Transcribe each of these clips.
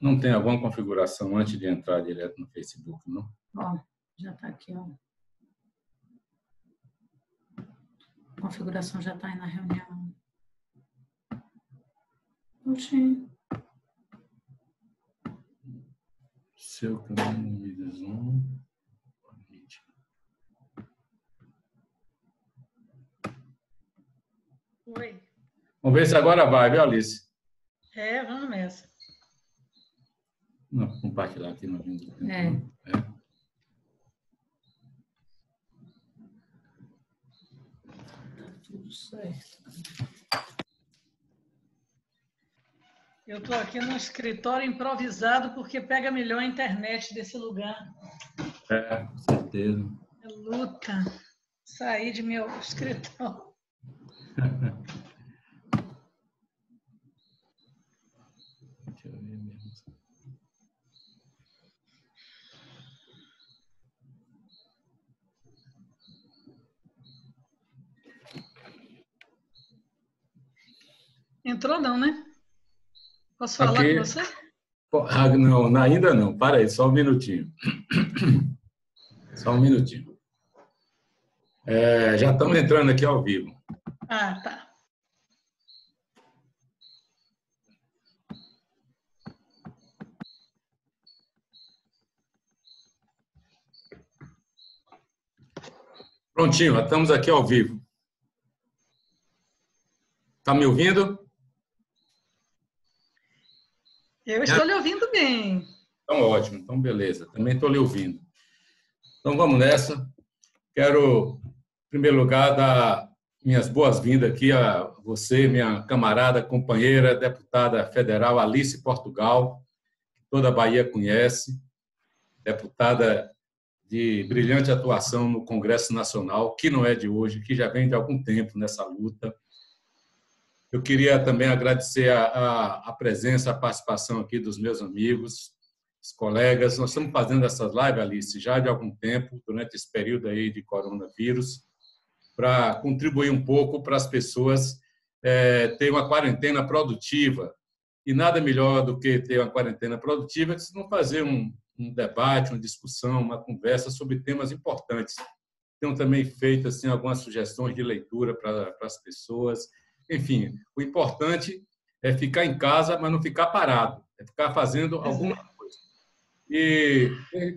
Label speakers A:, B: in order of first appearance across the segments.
A: Não tem alguma configuração antes de entrar direto no Facebook, não?
B: Ó, já está aqui, ó. A configuração já está aí na reunião. Oxi.
A: Seu caminho de Zoom.
B: Oi.
A: Vamos ver se agora vai, viu, Alice?
B: Vamos nessa.
A: Não, compartilhar aqui no vídeo.
B: Tudo certo. Eu estou aqui no escritório improvisado porque pega melhor a internet desse lugar.
A: Com certeza.
B: É luta. Sair de meu escritório.
A: Deixa eu ver mesmo.
B: Entrou não, né? Posso falar
A: Aqui,
B: com você?
A: não, ainda não. Para aí, só um minutinho. Só um minutinho. Já estamos entrando aqui ao vivo.
B: Ah, tá.
A: Prontinho, estamos aqui ao vivo. Está me ouvindo?
B: Eu estou lhe ouvindo bem.
A: Então, ótimo. Então, beleza. Também estou lhe ouvindo. Então, vamos nessa. Quero, em primeiro lugar, dar minhas boas-vindas aqui a você, minha camarada, companheira, deputada federal Alice Portugal, que toda a Bahia conhece, deputada de brilhante atuação no Congresso Nacional, que não é de hoje, que já vem de algum tempo nessa luta. Eu queria também agradecer a presença, a participação aqui dos meus amigos, os colegas. Nós estamos fazendo essas lives, Alice, já de algum tempo, durante esse período aí de coronavírus, para contribuir um pouco para as pessoas terem uma quarentena produtiva. E nada melhor do que ter uma quarentena produtiva que se não fazer um debate, uma discussão, uma conversa sobre temas importantes. Tenho também feito assim, algumas sugestões de leitura para as pessoas. Enfim, o importante é ficar em casa, mas não ficar parado, é ficar fazendo alguma coisa. E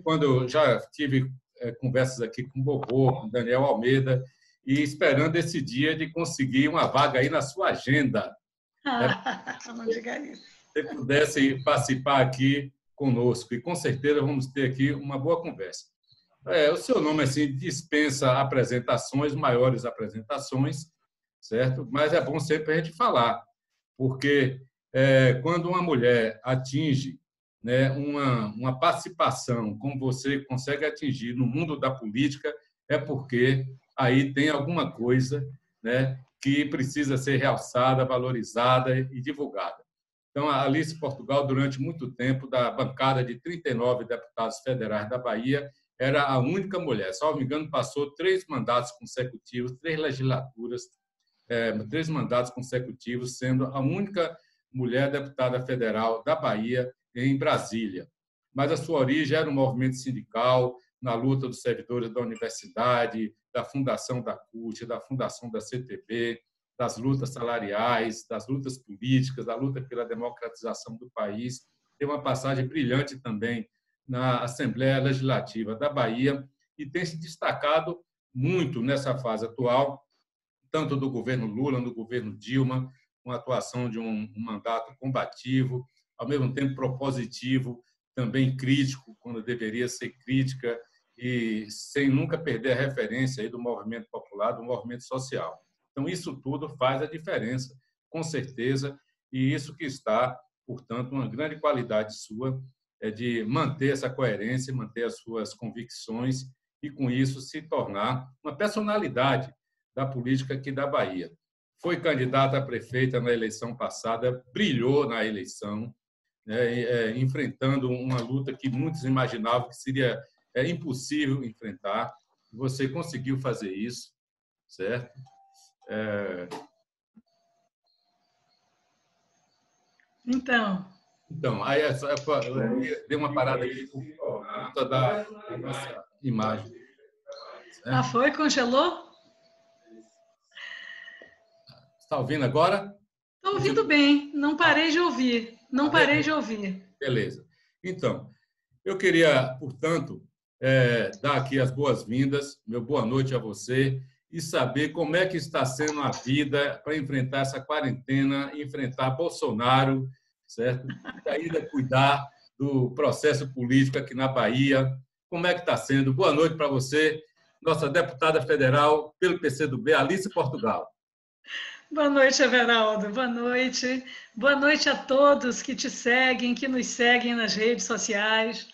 A: quando eu já tive conversas aqui com o Bobô, com o Daniel Almeida, e esperando esse dia de conseguir uma vaga aí na sua agenda.
B: Não diga isso.
A: Se você pudesse participar aqui conosco, e com certeza vamos ter aqui uma boa conversa. O seu nome assim dispensa apresentações, maiores apresentações, certo? Mas é bom sempre a gente falar, porque quando uma mulher atinge, né, uma participação como você consegue atingir no mundo da política, é porque aí tem alguma coisa, né, que precisa ser realçada, valorizada e divulgada. Então, a Alice Portugal, durante muito tempo, da bancada de 39 deputados federais da Bahia, era a única mulher. Salvo me engano, passou 3 mandatos consecutivos, 3 legislaturas, 3 mandatos consecutivos, sendo a única mulher deputada federal da Bahia em Brasília. Mas a sua origem era no movimento sindical, na luta dos servidores da universidade, da fundação da CUT, da fundação da CTB, das lutas salariais, das lutas políticas, da luta pela democratização do país. Tem uma passagem brilhante também na Assembleia Legislativa da Bahia e tem se destacado muito nessa fase atual, tanto do governo Lula, no governo Dilma, com a atuação de um mandato combativo, ao mesmo tempo propositivo, também crítico, quando deveria ser crítica, e sem nunca perder a referência aí do movimento popular, do movimento social. Então, isso tudo faz a diferença, com certeza, e isso que está, portanto, uma grande qualidade sua é de manter essa coerência, manter as suas convicções e, com isso, se tornar uma personalidade da política aqui da Bahia. Foi candidata a prefeita na eleição passada, brilhou na eleição, né, enfrentando uma luta que muitos imaginavam que seria impossível enfrentar. Você conseguiu fazer isso, certo?
B: Então,
A: Então, aí eu dei uma parada aqui por conta da nossa imagem. Certo?
B: Ah, foi? Congelou?
A: Está ouvindo agora?
B: Estou ouvindo bem, não parei de ouvir. Não parei de ouvir.
A: Beleza. Então, eu queria, portanto, dar aqui as boas-vindas, meu boa noite a você e saber como é que está sendo a vida para enfrentar essa quarentena, enfrentar Bolsonaro, certo? E ainda cuidar do processo político aqui na Bahia. Como é que está sendo? Boa noite para você, nossa deputada federal pelo PCdoB, Alice Portugal.
B: Boa noite, Everaldo. Boa noite. Boa noite a todos que te seguem, que nos seguem nas redes sociais.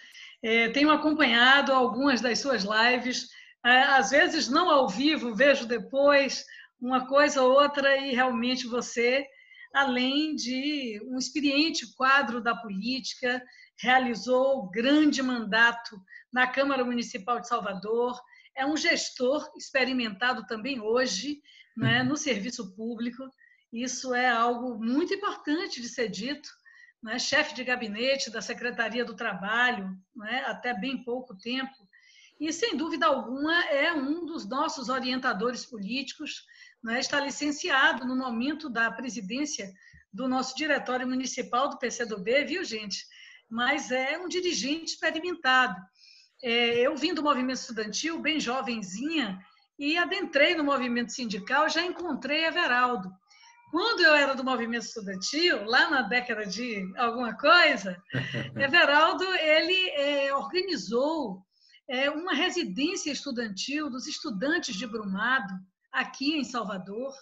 B: Tenho acompanhado algumas das suas lives, às vezes não ao vivo, vejo depois uma coisa ou outra e realmente você, além de um experiente quadro da política, realizou grande mandato na Câmara Municipal de Salvador, é um gestor experimentado também hoje, né, no serviço público. Isso é algo muito importante de ser dito. Né? Chefe de gabinete da Secretaria do Trabalho, né, até bem pouco tempo, e, sem dúvida alguma, é um dos nossos orientadores políticos, né, está licenciado no momento da presidência do nosso diretório municipal do PCdoB, viu, gente? Mas é um dirigente experimentado. Eu vim do movimento estudantil, bem jovenzinha, e adentrei no movimento sindical, já encontrei Everaldo. Quando eu era do movimento estudantil, lá na década de alguma coisa, Everaldo ele organizou uma residência estudantil dos estudantes de Brumado, aqui em Salvador,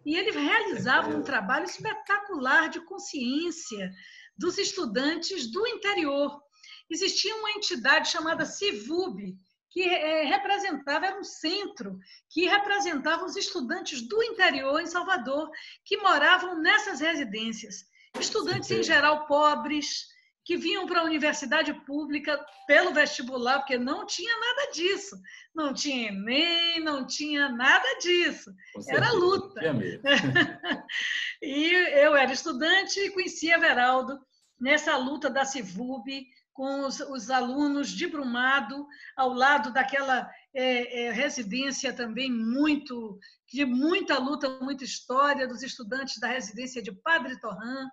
B: e ele realizava um trabalho espetacular de consciência dos estudantes do interior. Existia uma entidade chamada CIVUB, que representava, era um centro que representava os estudantes do interior em Salvador, que moravam nessas residências. Estudantes, em geral, pobres, que vinham para a universidade pública pelo vestibular, porque não tinha nada disso. Não tinha Enem, não tinha nada disso. Era luta. E eu era estudante e conhecia Everaldo nessa luta da CIVUB, com os alunos de Brumado, ao lado daquela residência também de muita luta, muita história, dos estudantes da residência de Padre Torrã,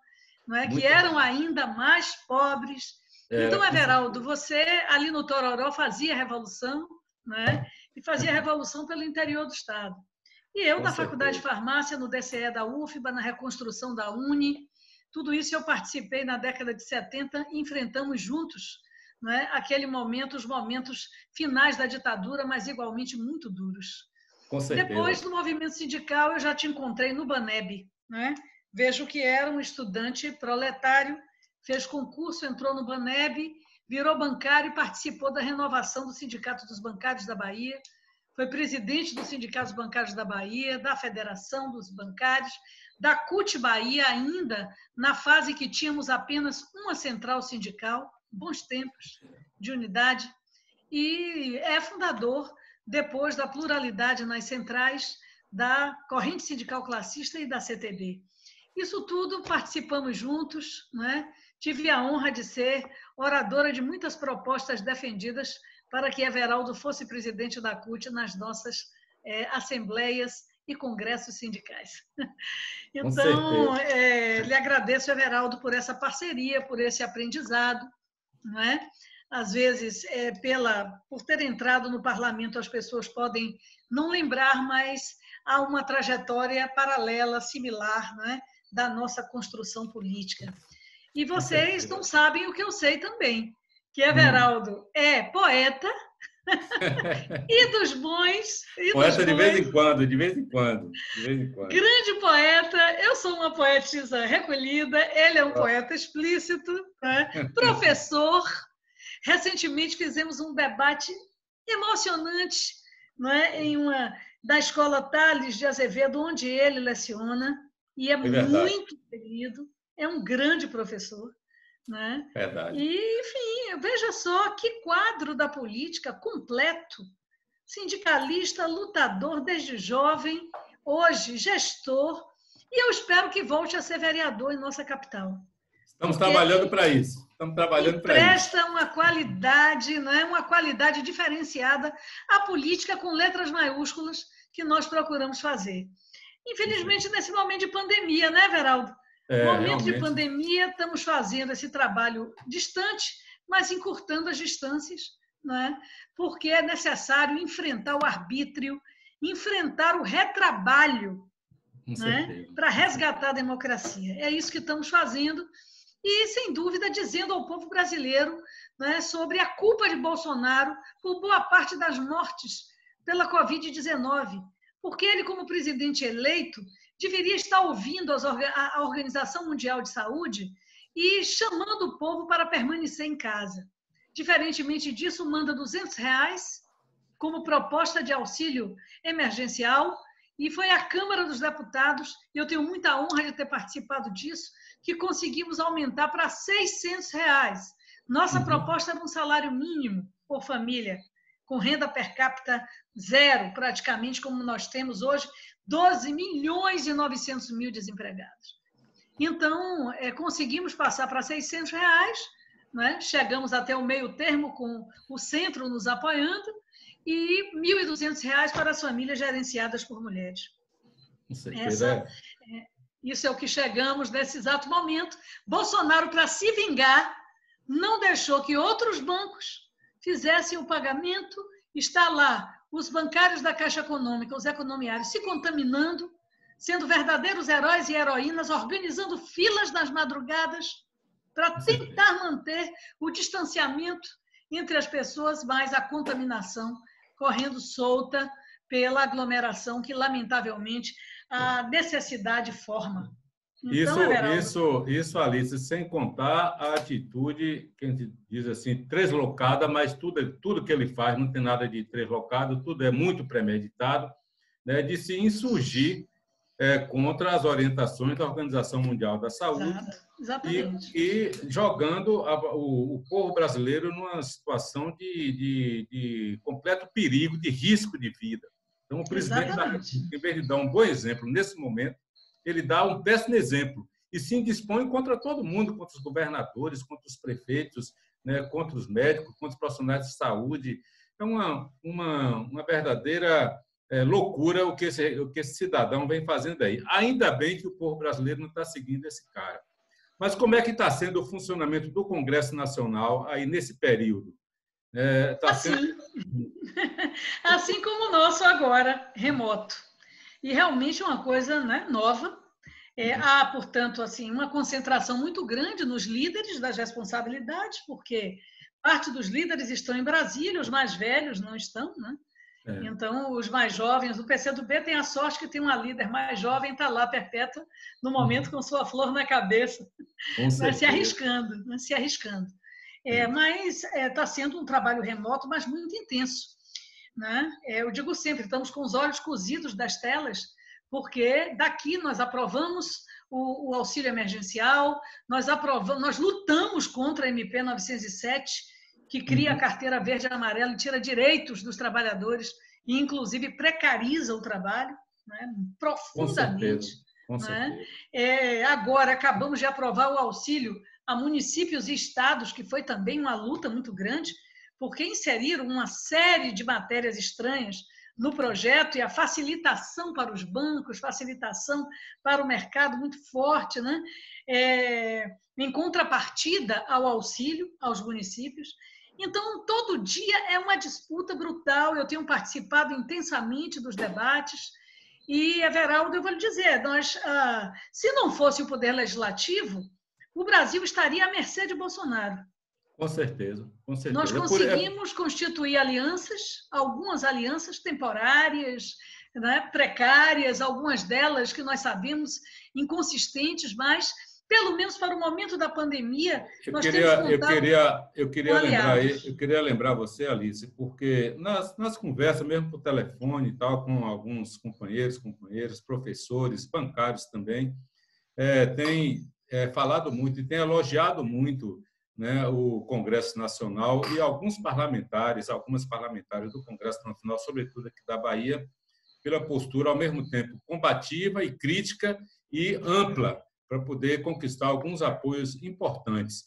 B: não é? Que eram ainda mais pobres. Então, Everaldo, você ali no Tororó fazia revolução, não é? E fazia revolução pelo interior do Estado. E eu, da Faculdade de Farmácia, no DCE da UFBA, na reconstrução da Uni, tudo isso eu participei na década de 70 e enfrentamos juntos, não é? Os momentos finais da ditadura, mas igualmente muito duros.
A: Com certeza.
B: Depois, no movimento sindical, eu já te encontrei no Baneb. Né? Vejo que era um estudante proletário, fez concurso, entrou no Baneb, virou bancário e participou da renovação do Sindicato dos Bancários da Bahia, foi presidente do Sindicato dos Bancários da Bahia, da Federação dos Bancários, da CUT Bahia, ainda na fase que tínhamos apenas uma central sindical, bons tempos de unidade, e é fundador, depois da pluralidade nas centrais, da Corrente Sindical Classista e da CTB. Isso tudo participamos juntos, né? Tive a honra de ser oradora de muitas propostas defendidas para que Everaldo fosse presidente da CUT nas nossas assembleias e congressos sindicais. Então, lhe agradeço, Everaldo, por essa parceria, por esse aprendizado, não é? Às vezes, por ter entrado no parlamento, as pessoas podem não lembrar, mas há uma trajetória paralela, similar, não é? Da nossa construção política. E vocês não sabem o que eu sei também, que Everaldo é poeta e dos bons.
A: Poeta de vez em quando, de vez em quando.
B: Grande poeta, eu sou uma poetisa recolhida, ele é um poeta explícito, né? Professor. Recentemente fizemos um debate emocionante, não é? Da Escola Tales de Azevedo, onde ele leciona, e é muito querido, é um grande professor. Né?
A: Verdade.
B: E, enfim, veja só que quadro da política completo. Sindicalista, lutador desde jovem, hoje gestor, e eu espero que volte a ser vereador em nossa capital.
A: Estamos trabalhando para isso. Estamos trabalhando para isso.
B: Presta uma qualidade, não é? Uma qualidade diferenciada à política com letras maiúsculas que nós procuramos fazer. Infelizmente, nesse momento de pandemia, né, Everaldo? Momento de pandemia, estamos fazendo esse trabalho distante, mas encurtando as distâncias, não é? Porque é necessário enfrentar o arbítrio, enfrentar o retrabalho, né? Para resgatar a democracia. É isso que estamos fazendo e, sem dúvida, dizendo ao povo brasileiro, né, sobre a culpa de Bolsonaro por boa parte das mortes pela Covid-19, porque ele, como presidente eleito, deveria estar ouvindo a Organização Mundial de Saúde e chamando o povo para permanecer em casa. Diferentemente disso, manda R$200 como proposta de auxílio emergencial, e foi a Câmara dos Deputados, e eu tenho muita honra de ter participado disso, que conseguimos aumentar para R$600. Nossa proposta era um salário mínimo por família, com renda per capita zero, praticamente, como nós temos hoje, 12.900.000 desempregados. Então, conseguimos passar para R$600, né? Chegamos até o meio termo com o centro nos apoiando, e R$1.200 para as famílias gerenciadas por mulheres. Isso é o que chegamos nesse exato momento. Bolsonaro, para se vingar, não deixou que outros bancos fizessem o pagamento. Está lá os bancários da Caixa Econômica, os economiários, se contaminando, sendo verdadeiros heróis e heroínas, organizando filas nas madrugadas para tentar manter o distanciamento entre as pessoas, mas a contaminação correndo solta pela aglomeração que, lamentavelmente, a necessidade forma.
A: Então, isso, Alice, sem contar a atitude, que a gente diz assim, translocada, mas tudo que ele faz não tem nada de translocado, tudo é muito premeditado, né, de se insurgir contra as orientações da Organização Mundial da Saúde.
B: Exatamente.
A: E jogando o povo brasileiro numa situação de completo perigo, de risco de vida. Então, o presidente da República, em vez de dar um bom exemplo nesse momento, ele dá um péssimo exemplo e se indispõe contra todo mundo, contra os governadores, contra os prefeitos, né, contra os médicos, contra os profissionais de saúde. É uma verdadeira loucura o que esse cidadão vem fazendo aí. Ainda bem que o povo brasileiro não está seguindo esse cara. Mas como é que está sendo o funcionamento do Congresso Nacional aí nesse período?
B: Assim como o nosso agora, remoto. E realmente é uma coisa, né, nova. Há, portanto, assim, uma concentração muito grande nos líderes das responsabilidades, porque parte dos líderes estão em Brasília, os mais velhos não estão, né? Então, os mais jovens, o PCdoB tem a sorte que tem uma líder mais jovem, está lá perpétua, no momento com sua flor na cabeça, mas se arriscando, né? Se arriscando. Mas está sendo um trabalho remoto, mas muito intenso, né? Eu digo sempre, estamos com os olhos cozidos das telas, porque daqui nós aprovamos o auxílio emergencial, nós lutamos contra a MP 907, que cria a carteira verde e amarela e tira direitos dos trabalhadores e, inclusive, precariza o trabalho, né, profundamente.
A: Com certeza.
B: Né? Agora, acabamos de aprovar o auxílio a municípios e estados, que foi também uma luta muito grande, porque inseriram uma série de matérias estranhas no projeto e a facilitação para os bancos, facilitação para o mercado muito forte, né? Em contrapartida ao auxílio aos municípios. Então, todo dia é uma disputa brutal. Eu tenho participado intensamente dos debates. E, Everaldo, eu vou lhe dizer, se não fosse o Poder Legislativo, o Brasil estaria à mercê de Bolsonaro.
A: Com certeza, com certeza.
B: Nós conseguimos constituir alianças, algumas alianças temporárias, né, precárias, algumas delas que nós sabemos inconsistentes, mas pelo menos para o momento da pandemia,
A: eu queria lembrar você, Alice, porque nas conversas, mesmo por telefone e tal, com alguns companheiros, professores, bancários também, tem falado muito e tem elogiado muito, né, o Congresso Nacional e algumas parlamentares do Congresso Nacional, sobretudo aqui da Bahia, pela postura, ao mesmo tempo, combativa e crítica e ampla, para poder conquistar alguns apoios importantes.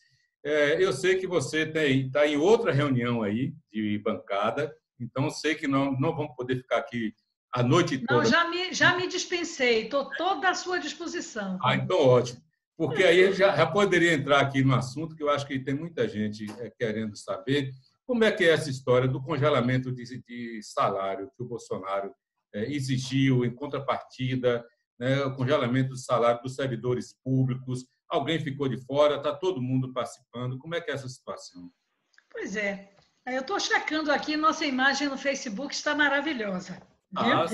A: Eu sei que você está em outra reunião aí de bancada, então sei que não vamos poder ficar aqui a noite
B: Não,
A: toda.
B: já me dispensei, estou toda à sua disposição.
A: Então ótimo, porque aí já poderia entrar aqui no assunto que eu acho que tem muita gente querendo saber como é que é essa história do congelamento de salário que o Bolsonaro exigiu em contrapartida, né, o congelamento do salário dos servidores públicos. Alguém ficou de fora, está todo mundo participando. Como é que é essa situação?
B: Pois é. Eu estou checando aqui, nossa imagem no Facebook está maravilhosa. Viu?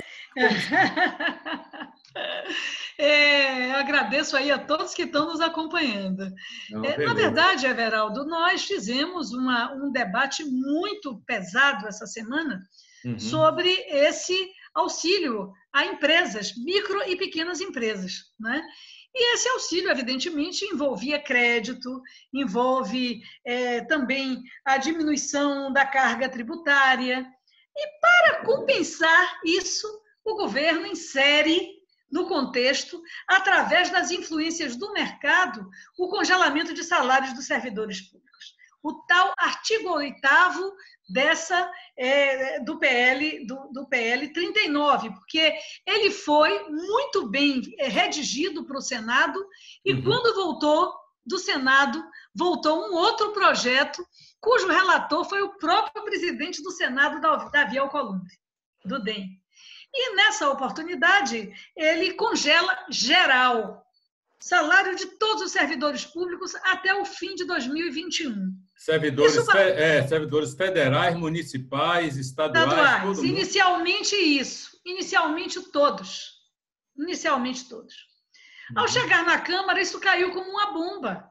B: Agradeço aí a todos que estão nos acompanhando. Na verdade, Everaldo, nós fizemos um debate muito pesado essa semana sobre esse auxílio a empresas, micro e pequenas empresas, né? E esse auxílio, evidentemente, envolvia crédito, envolve também a diminuição da carga tributária. E para compensar isso, o governo insere no contexto, através das influências do mercado, o congelamento de salários dos servidores públicos. O tal artigo 8º do PL 39, porque ele foi muito bem redigido para o Senado e quando voltou do Senado, voltou um outro projeto cujo relator foi o próprio presidente do Senado, Davi Alcolumbre, do DEM. E, nessa oportunidade, ele congela geral, salário de todos os servidores públicos até o fim de 2021.
A: Servidores federais, municipais, estaduais, todo mundo.
B: Inicialmente todos. Ao chegar na Câmara, isso caiu como uma bomba.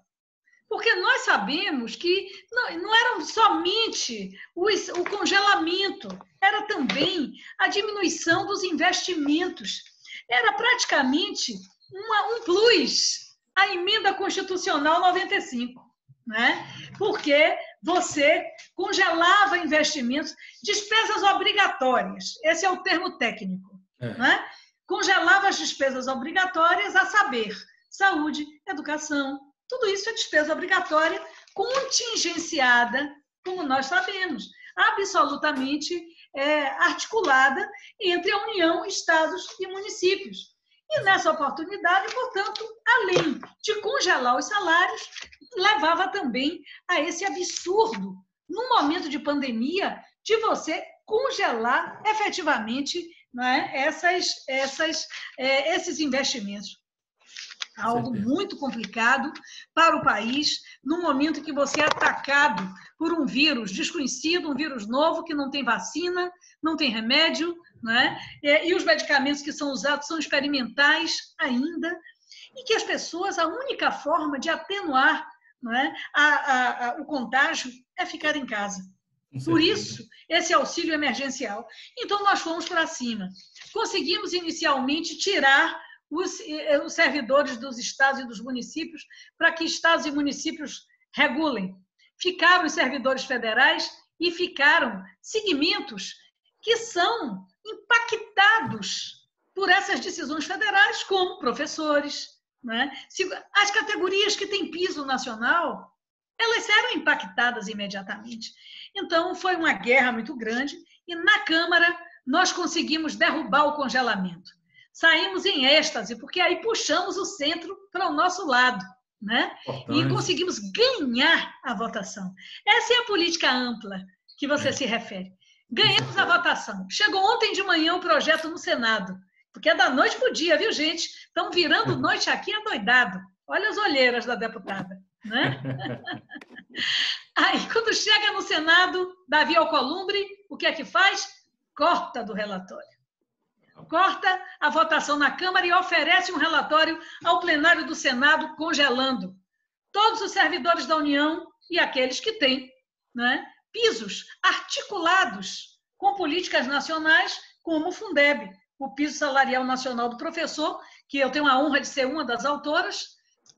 B: Porque nós sabemos que não era somente o congelamento, era também a diminuição dos investimentos. Era praticamente um plus, a emenda constitucional 95, né? Porque você congelava investimentos, despesas obrigatórias, esse é o termo técnico, né? Congelava as despesas obrigatórias, a saber, saúde, educação, tudo isso é despesa obrigatória contingenciada, como nós sabemos, absolutamente articulada entre a União, estados e municípios. E nessa oportunidade, portanto, além de congelar os salários, levava também a esse absurdo, num momento de pandemia, de você congelar efetivamente, né, esses investimentos. Algo muito complicado para o país, no momento que você é atacado por um vírus desconhecido, um vírus novo, que não tem vacina, não tem remédio, né? E os medicamentos que são usados são experimentais ainda, e que as pessoas, a única forma de atenuar, né, o contágio é ficar em casa. Por isso, esse auxílio emergencial. Então, nós fomos para cima. Conseguimos, inicialmente, tirar os servidores dos estados e dos municípios para que estados e municípios regulem. Ficaram os servidores federais e ficaram segmentos que são impactados por essas decisões federais, como professores, né? As categorias que têm piso nacional, elas eram impactadas imediatamente. Então, foi uma guerra muito grande e, na Câmara, nós conseguimos derrubar o congelamento. Saímos em êxtase, porque aí puxamos o centro para o nosso lado, né? E conseguimos ganhar a votação. Essa é a política ampla que você se refere. Ganhamos a votação. Chegou ontem de manhã o projeto no Senado, porque é da noite para o dia, viu, gente? Estão virando noite aqui adoidado. Olha as olheiras da deputada, né? Aí, quando chega no Senado, Davi Alcolumbre, o que é que faz? Corta do relatório. Corta a votação na Câmara e oferece um relatório ao plenário do Senado, congelando todos os servidores da União e aqueles que têm, né, pisos articulados com políticas nacionais, como o Fundeb, o piso salarial nacional do professor, que eu tenho a honra de ser uma das autoras,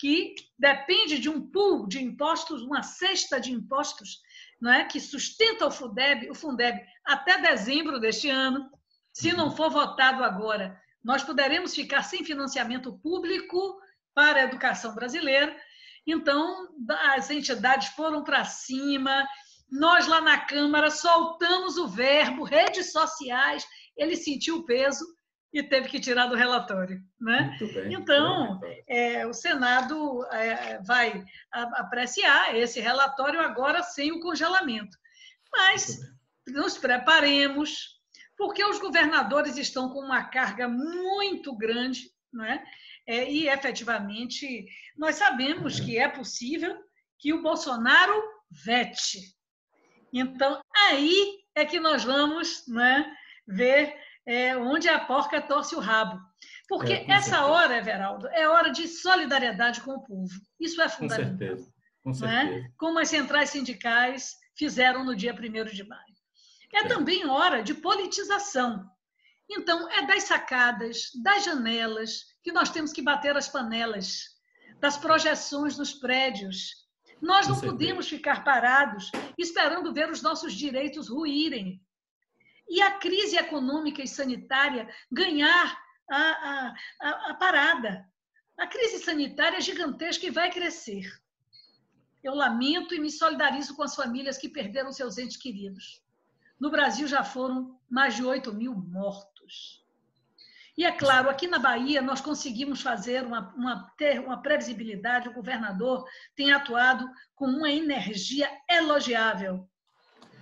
B: que depende de um pool de impostos, uma cesta de impostos, né, que sustenta o Fundeb até dezembro deste ano. Se não for votado agora, nós poderemos ficar sem financiamento público para a educação brasileira. Então, as entidades foram para cima, nós lá na Câmara soltamos o verbo, redes sociais, ele sentiu o peso e teve que tirar do relatório, né?
A: Muito bem.
B: Então, o Senado vai apreciar esse relatório agora sem o congelamento. Mas nos preparemos, porque os governadores estão com uma carga muito grande, né? E, efetivamente, nós sabemos que é possível que o Bolsonaro vete. Então, aí é que nós vamos, né, ver onde a porca torce o rabo. Porque essa hora, Everaldo, é hora de solidariedade com o povo. Isso é fundamental.
A: Com certeza. Com
B: certeza. Né? Como as centrais sindicais fizeram no dia 1º de maio. É também hora de politização. Então, é das sacadas, das janelas, que nós temos que bater as panelas, das projeções nos prédios. Nós não podemos ficar parados esperando ver os nossos direitos ruírem. E a crise econômica e sanitária ganhar a parada. A crise sanitária é gigantesca e vai crescer. Eu lamento e me solidarizo com as famílias que perderam seus entes queridos. No Brasil já foram mais de 8.000 mortos. E, é claro, aqui na Bahia nós conseguimos fazer ter uma previsibilidade, o governador tem atuado com uma energia elogiável.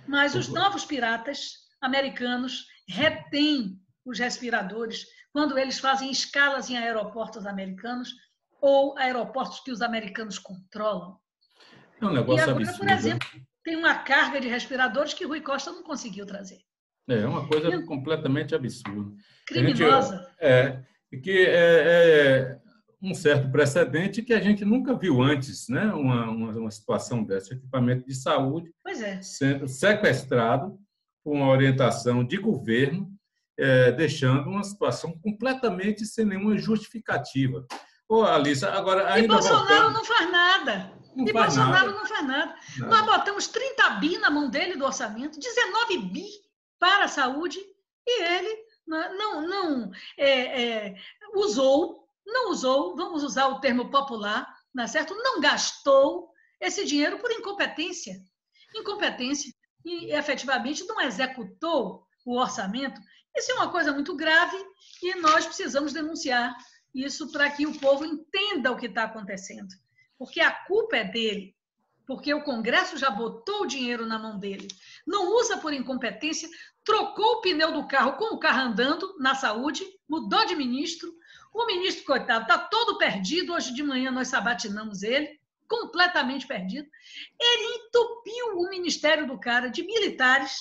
B: Mas os novos piratas americanos retêm os respiradores quando eles fazem escalas em aeroportos americanos ou aeroportos que os americanos controlam.
A: É um negócio
B: agora,
A: absurdo.
B: por exemplo, tem uma carga de respiradores que Rui Costa não conseguiu trazer.
A: É uma coisa completamente absurda.
B: Criminosa.
A: É um certo precedente que a gente nunca viu antes, né? Uma situação dessa, equipamento de saúde sendo sequestrado por uma orientação de governo, deixando uma situação completamente sem nenhuma justificativa. Ô, Alissa, agora ainda
B: Bolsonaro não faz nada. Não faz nada. Nós botamos 30 bi na mão dele do orçamento, 19 bi para a saúde, e ele não usou, vamos usar o termo popular, não é certo? Não gastou esse dinheiro por incompetência. Incompetência e, efetivamente, não executou o orçamento. Isso é uma coisa muito grave e nós precisamos denunciar isso para que o povo entenda o que está acontecendo. Porque a culpa é dele, porque o Congresso já botou o dinheiro na mão dele. Não usa por incompetência, trocou o pneu do carro com o carro andando na saúde, mudou de ministro. O ministro, coitado, está todo perdido. Hoje de manhã nós sabatinamos ele, completamente perdido. Ele entupiu o ministério do cara de militares.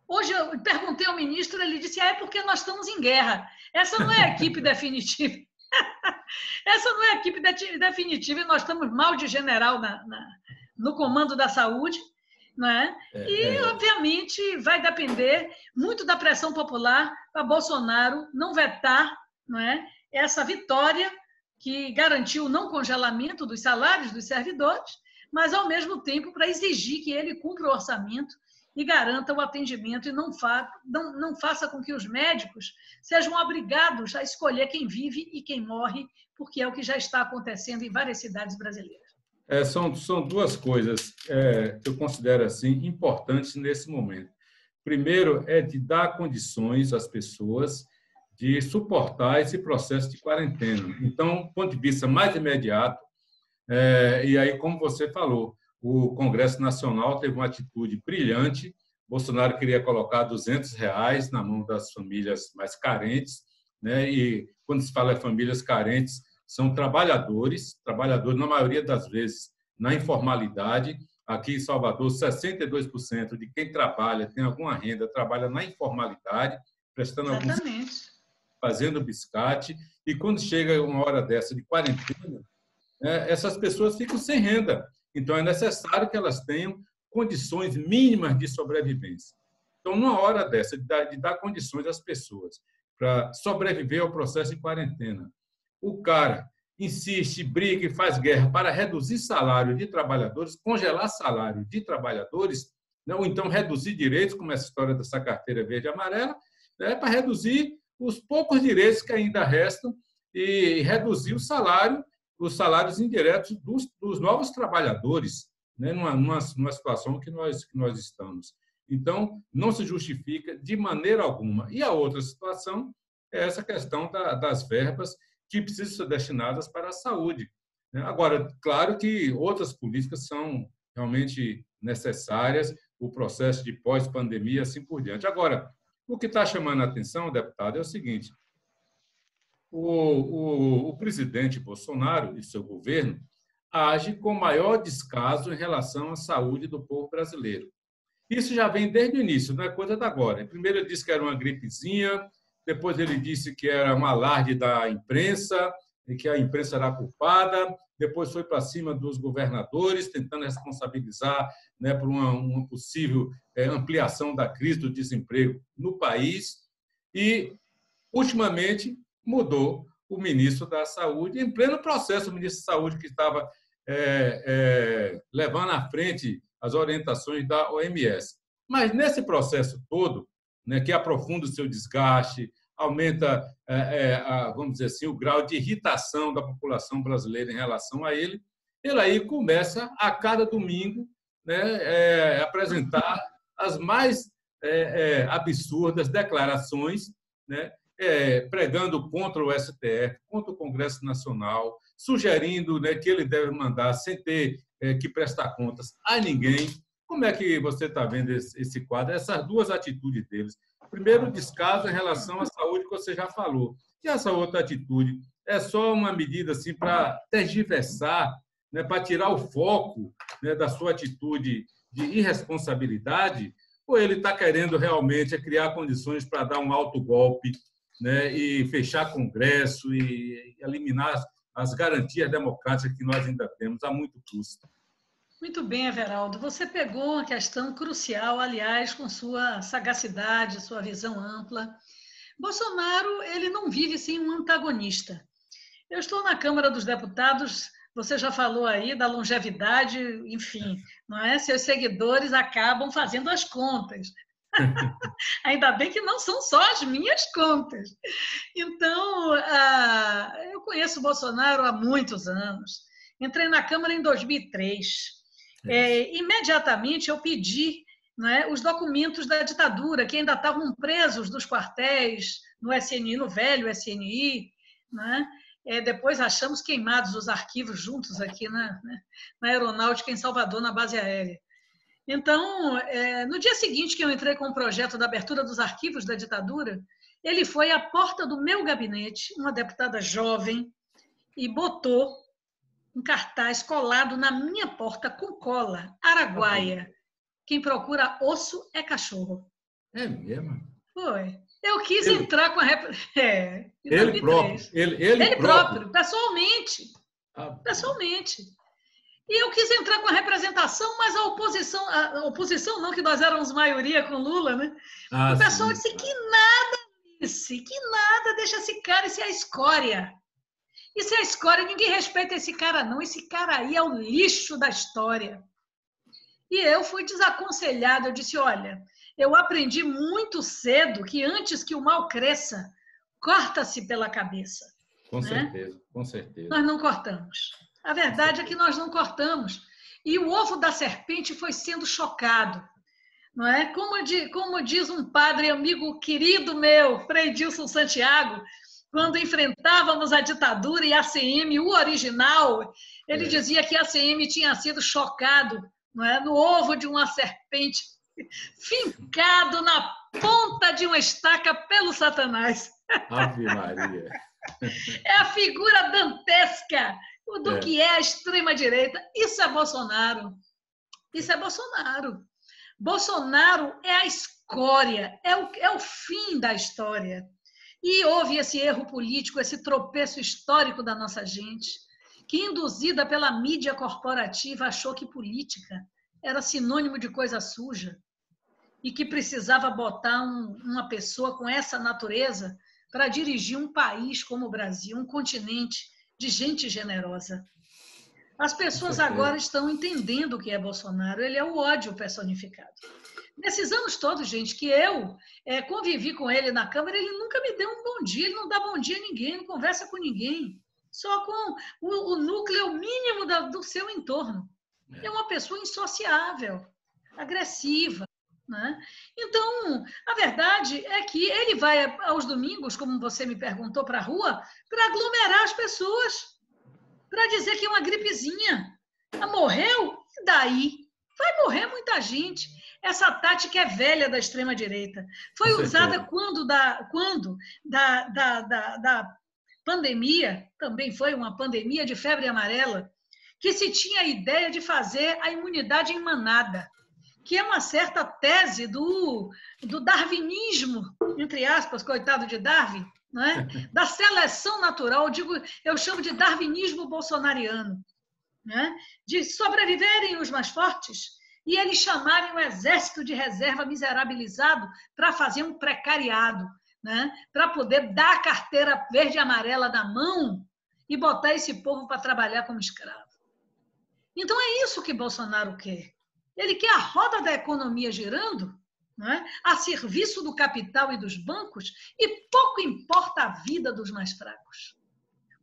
B: Hoje eu perguntei ao ministro, ele disse, é porque nós estamos em guerra. Essa não é a equipe definitiva. Essa não é a equipe definitiva e nós estamos mal de general no comando da saúde, não é? Obviamente, vai depender muito da pressão popular para Bolsonaro não vetar, não é? Essa vitória que garantiu o não congelamento dos salários dos servidores, mas, ao mesmo tempo, para exigir que ele cumpra o orçamento e garanta o atendimento e não faça com que os médicos sejam obrigados a escolher quem vive e quem morre, porque é o que já está acontecendo em várias cidades brasileiras.
A: São duas coisas que eu considero assim importantes nesse momento. Primeiro, é de dar condições às pessoas de suportar esse processo de quarentena. Então, do ponto de vista mais imediato, e aí, como você falou, o Congresso Nacional teve uma atitude brilhante. Bolsonaro queria colocar R$200 na mão das famílias mais carentes, né? E quando se fala em famílias carentes, são trabalhadores, na maioria das vezes, na informalidade. Aqui em Salvador, 62% de quem trabalha, tem alguma renda, trabalha na informalidade, prestando alguns, fazendo biscate. E quando chega uma hora dessa de quarentena, essas pessoas ficam sem renda. Então, é necessário que elas tenham condições mínimas de sobrevivência. Então, numa hora dessa, de dar condições às pessoas para sobreviver ao processo de quarentena, o cara insiste, briga e faz guerra para reduzir salário de trabalhadores, congelar salário de trabalhadores, ou então reduzir direitos, como essa história dessa carteira verde e amarela, para reduzir os poucos direitos que ainda restam e reduzir os salários indiretos dos novos trabalhadores, né, numa situação que nós estamos. Então, não se justifica de maneira alguma. E a outra situação é essa questão das verbas que precisam ser destinadas para a saúde. Agora, claro que outras políticas são realmente necessárias, o processo de pós-pandemia, assim por diante. Agora, o que está chamando a atenção, deputado, é o seguinte: o presidente Bolsonaro e seu governo age com maior descaso em relação à saúde do povo brasileiro. Isso já vem desde o início, não é coisa da agora. Primeiro ele disse que era uma gripezinha, depois ele disse que era um alarde da imprensa, e que a imprensa era culpada, depois foi para cima dos governadores, tentando responsabilizar, né, por uma possível ampliação da crise do desemprego no país. E, ultimamente, mudou o ministro da Saúde, em pleno processo, o ministro da Saúde que estava levando à frente as orientações da OMS. Mas, nesse processo todo, né, que aprofunda o seu desgaste, aumenta, vamos dizer assim, o grau de irritação da população brasileira em relação a ele, ele aí começa, a cada domingo, né, apresentar as mais absurdas declarações, né, pregando contra o STF, contra o Congresso Nacional, sugerindo, né, que ele deve mandar sem ter que prestar contas a ninguém. Como é que você está vendo esse quadro, essas duas atitudes deles? Primeiro, o descaso em relação à saúde, que você já falou. E essa outra atitude é só uma medida assim, para tergiversar, né, para tirar o foco, né, da sua atitude de irresponsabilidade, ou ele está querendo realmente criar condições para dar um autogolpe, né, e fechar Congresso e eliminar as garantias democráticas que nós ainda temos a muito custo?
B: Muito bem, Everaldo. Você pegou uma questão crucial, aliás, com sua sagacidade, sua visão ampla. Bolsonaro, ele não vive sem um antagonista. Eu estou na Câmara dos Deputados, você já falou aí da longevidade, enfim, não é? Seus seguidores acabam fazendo as contas. Ainda bem que não são só as minhas contas. Então, eu conheço o Bolsonaro há muitos anos. Entrei na Câmara em 2003. Imediatamente eu pedi, né, os documentos da ditadura, que ainda estavam presos dos quartéis, no SNI, no velho SNI, né? Depois achamos queimados os arquivos juntos aqui na Aeronáutica, em Salvador, na base aérea. Então, no dia seguinte que eu entrei com o projeto da abertura dos arquivos da ditadura, ele foi à porta do meu gabinete, uma deputada jovem, e botou um cartaz colado na minha porta com cola, Araguaia. Quem procura osso é cachorro.
A: É mesmo?
B: Foi. Eu quis entrar com a...
A: Ele próprio? Ele
B: próprio, pessoalmente. Pessoalmente. E eu quis entrar com a representação, mas a oposição não, que nós éramos maioria com Lula, né? O pessoal disse que nada, deixa esse cara, isso é a escória. Isso é a escória, ninguém respeita esse cara, não. Esse cara aí é o lixo da história. E eu fui desaconselhada, eu disse, olha, eu aprendi muito cedo que antes que o mal cresça, corta-se pela cabeça.
A: Com certeza, com certeza.
B: Nós não cortamos. A verdade é que nós não cortamos. E o ovo da serpente foi sendo chocado. Não é? Como diz um padre amigo querido meu, Frei Dilson Santiago, quando enfrentávamos a ditadura e a ACM, o original, ele dizia que a ACM tinha sido chocado, não é? No ovo de uma serpente, fincado na ponta de uma estaca pelo Satanás.
A: Ave Maria.
B: É a figura dantesca do que é a extrema-direita. Isso é Bolsonaro. Isso é Bolsonaro. Bolsonaro é a escória, é o fim da história. E houve esse erro político, esse tropeço histórico da nossa gente, que, induzida pela mídia corporativa, achou que política era sinônimo de coisa suja e que precisava botar uma pessoa com essa natureza para dirigir um país como o Brasil, um continente de gente generosa. As pessoas agora estão entendendo o que é Bolsonaro. Ele é o ódio personificado. Nesses anos todos, gente, que eu convivi com ele na Câmara, ele nunca me deu um bom dia, ele não dá bom dia a ninguém, não conversa com ninguém, só com o núcleo mínimo do seu entorno. É uma pessoa insociável, agressiva. Né? Então, a verdade é que ele vai aos domingos, como você me perguntou, para a rua, para aglomerar as pessoas, para dizer que é uma gripezinha. Morreu? E daí? Vai morrer muita gente. Essa tática é velha da extrema-direita. Foi usada quando da pandemia, também foi uma pandemia de febre amarela, que se tinha a ideia de fazer a imunidade em manada, que é uma certa tese do darwinismo, entre aspas, coitado de Darwin, não é? Da seleção natural, eu chamo de darwinismo bolsonariano, né? De sobreviverem os mais fortes e eles chamarem o exército de reserva miserabilizado para fazer um precariado, né? Para poder dar a carteira verde e amarela na mão e botar esse povo para trabalhar como escravo. Então é isso que Bolsonaro quer. Ele quer a roda da economia girando, né, a serviço do capital e dos bancos, e pouco importa a vida dos mais fracos.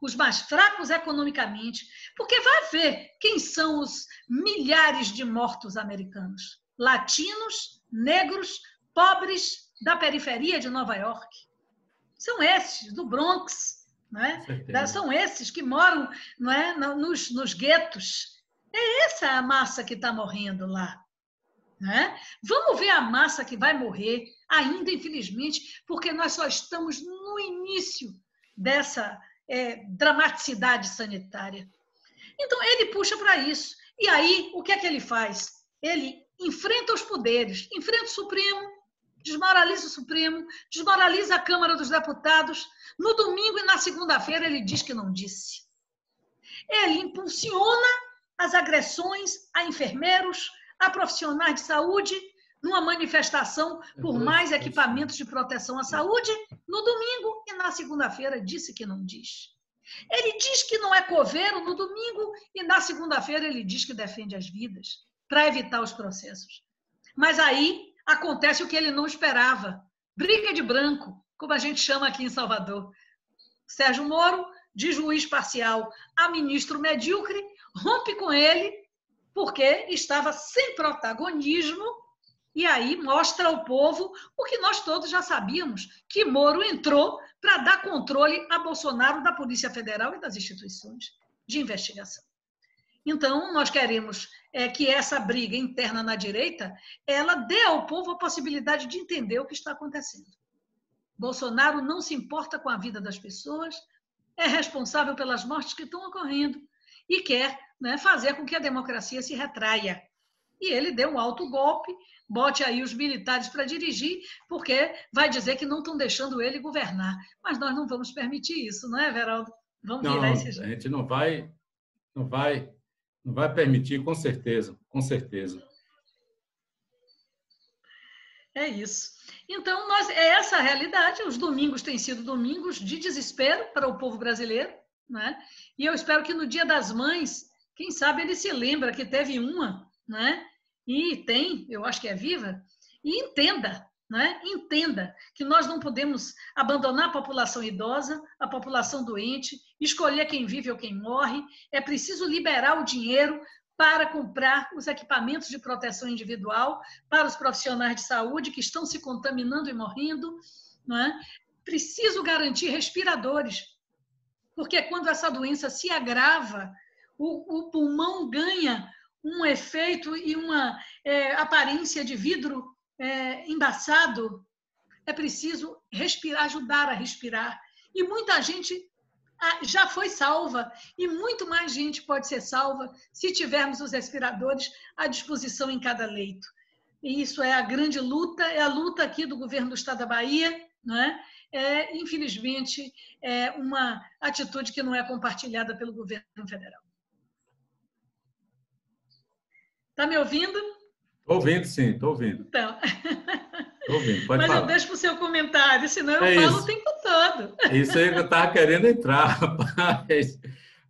B: Os mais fracos economicamente, porque vai ver quem são os milhares de mortos americanos. Latinos, negros, pobres da periferia de Nova York. São esses, do Bronx. Né? São esses que moram, não é, nos guetos. É essa a massa que está morrendo lá. Né? Vamos ver a massa que vai morrer ainda, infelizmente, porque nós só estamos no início dessa dramaticidade sanitária. Então, ele puxa para isso. E aí, o que é que ele faz? Ele enfrenta os poderes, enfrenta o Supremo, desmoraliza o Supremo, desmoraliza a Câmara dos Deputados. No domingo e na segunda-feira, ele diz que não disse. Ele impulsiona as agressões a enfermeiros, a profissionais de saúde, numa manifestação por mais equipamentos de proteção à saúde, no domingo e na segunda-feira disse que não diz. Ele diz que não é coveiro no domingo e na segunda-feira ele diz que defende as vidas para evitar os processos. Mas aí acontece o que ele não esperava. Briga de branco, como a gente chama aqui em Salvador. Sérgio Moro, de juiz parcial a ministro medíocre, rompe com ele porque estava sem protagonismo e aí mostra ao povo o que nós todos já sabíamos, que Moro entrou para dar controle a Bolsonaro da Polícia Federal e das instituições de investigação. Então, nós queremos que essa briga interna na direita, ela dê ao povo a possibilidade de entender o que está acontecendo. Bolsonaro não se importa com a vida das pessoas, é responsável pelas mortes que estão ocorrendo e quer, né, fazer com que a democracia se retraia. E ele deu um alto golpe, bote aí os militares para dirigir, porque vai dizer que não estão deixando ele governar. Mas nós não vamos permitir isso, não é, Everaldo? Vamos virar esse jogo.
A: A gente não vai permitir, com certeza, com certeza.
B: É isso. Então, essa é a realidade. Os domingos têm sido domingos de desespero para o povo brasileiro, né? E eu espero que no Dia das Mães, quem sabe ele se lembra que teve uma, né? E tem, eu acho que é viva, e entenda, né? Entenda que nós não podemos abandonar a população idosa, a população doente, escolher quem vive ou quem morre. É preciso liberar o dinheiro para comprar os equipamentos de proteção individual para os profissionais de saúde que estão se contaminando e morrendo. Não é? Preciso garantir respiradores, porque quando essa doença se agrava, o pulmão ganha um efeito e uma aparência de vidro embaçado. É preciso respirar, ajudar a respirar. E muita gente já foi salva, e muito mais gente pode ser salva se tivermos os respiradores à disposição em cada leito. E isso é a grande luta, é a luta aqui do governo do Estado da Bahia, não é? Infelizmente, é uma atitude que não é compartilhada pelo governo federal. Está me ouvindo?
A: Estou ouvindo, sim, estou ouvindo.
B: Então.
A: Estou ouvindo, pode
B: Mas
A: falar.
B: eu deixo para o seu comentário, senão eu falo o tempo todo.
A: Isso aí que eu estava querendo entrar, rapaz.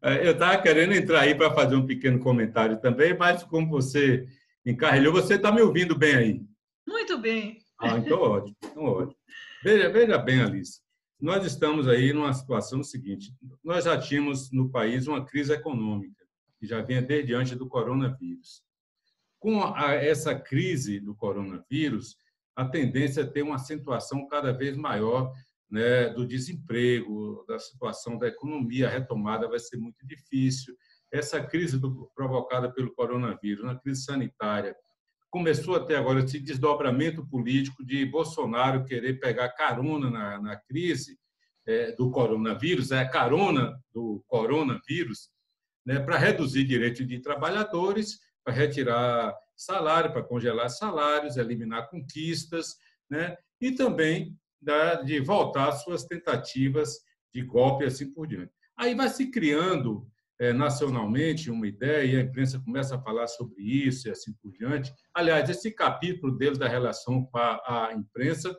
A: Eu estava querendo entrar aí para fazer um pequeno comentário também, mas como você encarrilhou, você está me ouvindo bem aí?
B: Muito bem.
A: Então ótimo, então ótimo. Veja bem, Alice, nós estamos aí numa situação seguinte, nós já tínhamos no país uma crise econômica, que já vinha desde antes do coronavírus. Com essa crise do coronavírus, a tendência é ter uma acentuação cada vez maior, né, do desemprego, da situação da economia, a retomada vai ser muito difícil. Essa crise provocada pelo coronavírus, uma crise sanitária, começou até agora esse desdobramento político de Bolsonaro querer pegar carona na crise do coronavírus, a carona do coronavírus, né, para reduzir direitos de trabalhadores, para retirar salário, para congelar salários, eliminar conquistas, né, e também de voltar às suas tentativas de golpe e assim por diante. Aí vai se criando nacionalmente uma ideia, e a imprensa começa a falar sobre isso e assim por diante. Aliás, esse capítulo dele da relação com a imprensa,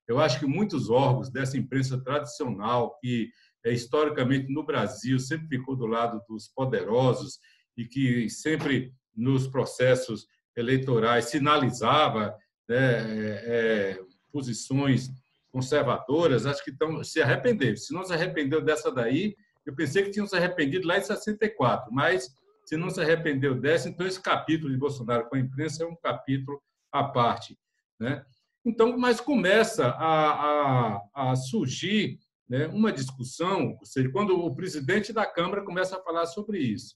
A: eu acho que muitos órgãos dessa imprensa tradicional, que historicamente no Brasil sempre ficou do lado dos poderosos e que sempre nos processos eleitorais sinalizava, né, posições conservadoras, acho que se arrependeram. Se não se arrependeu dessa daí, eu pensei que tinham se arrependido lá em 64, mas se não se arrependeu dessa, então esse capítulo de Bolsonaro com a imprensa é um capítulo à parte, né? Então, mas começa a surgir, né, uma discussão, ou seja, quando o presidente da Câmara começa a falar sobre isso,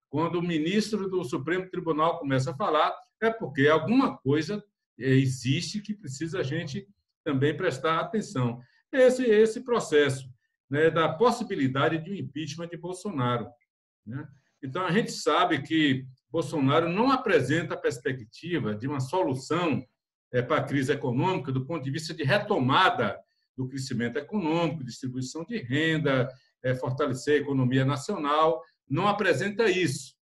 A: quando o ministro do Supremo Tribunal começa a falar, é porque alguma coisa existe que precisa a gente também prestar atenção. Esse processo, né, da possibilidade de um impeachment de Bolsonaro, né? Então, a gente sabe que Bolsonaro não apresenta a perspectiva de uma solução para a crise econômica do ponto de vista de retomada do crescimento econômico, distribuição de renda, fortalecer a economia nacional, não apresenta isso,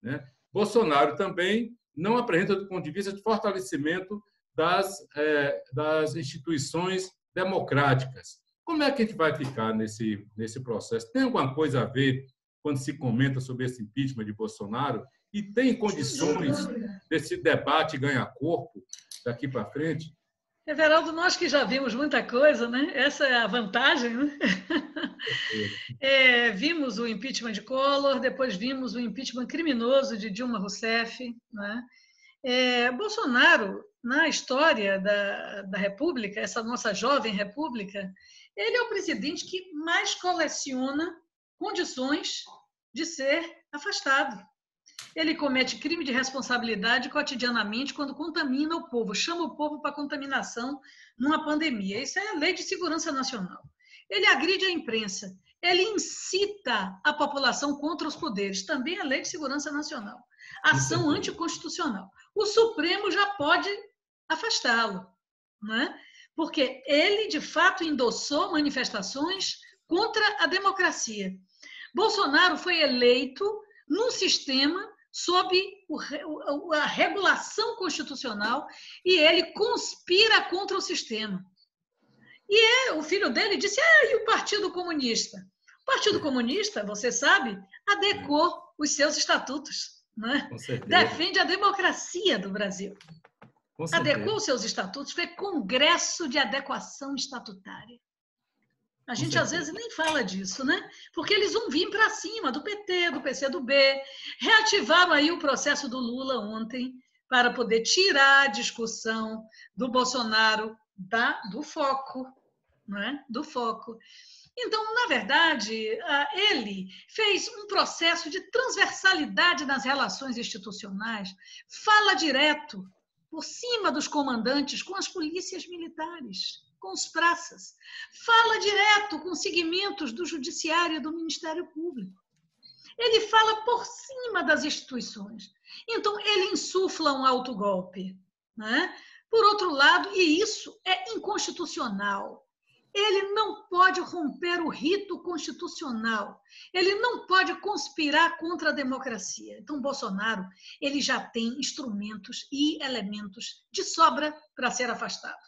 A: né? Bolsonaro também não apresenta do ponto de vista de fortalecimento das instituições democráticas. Como é que a gente vai ficar nesse processo? Tem alguma coisa a ver quando se comenta sobre esse impeachment de Bolsonaro? E tem condições desse debate ganhar corpo daqui para frente?
B: Everaldo, nós que já vimos muita coisa, né? Essa é a vantagem, né? Vimos o impeachment de Collor, depois vimos o impeachment criminoso de Dilma Rousseff, né? Bolsonaro, na história da República, essa nossa jovem República, ele é o presidente que mais coleciona condições de ser afastado. Ele comete crime de responsabilidade cotidianamente quando contamina o povo, chama o povo para contaminação numa pandemia. Isso é a Lei de Segurança Nacional. Ele agride a imprensa, ele incita a população contra os poderes, também a Lei de Segurança Nacional. Ação anticonstitucional. O Supremo já pode afastá-lo, né? Porque ele, de fato, endossou manifestações contra a democracia. Bolsonaro foi eleito num sistema sob a regulação constitucional e ele conspira contra o sistema. E o filho dele disse, e o Partido Comunista? O Partido Comunista, você sabe, adequou os seus estatutos, né? Defende a democracia do Brasil. Adequou os seus estatutos, foi Congresso de Adequação Estatutária. A gente, às vezes, nem fala disso, né? Porque eles vão vir para cima do PT, do PCdoB, reativaram aí o processo do Lula ontem para poder tirar a discussão do Bolsonaro do foco, né? Do foco. Então, na verdade, ele fez um processo de transversalidade nas relações institucionais, fala direto, por cima dos comandantes, com as polícias militares, com os praças. Fala direto com segmentos do Judiciário e do Ministério Público. Ele fala por cima das instituições. Então, ele insufla um autogolpe, né? Por outro lado, e isso é inconstitucional, ele não pode romper o rito constitucional, ele não pode conspirar contra a democracia. Então, Bolsonaro, ele já tem instrumentos e elementos de sobra para ser afastado.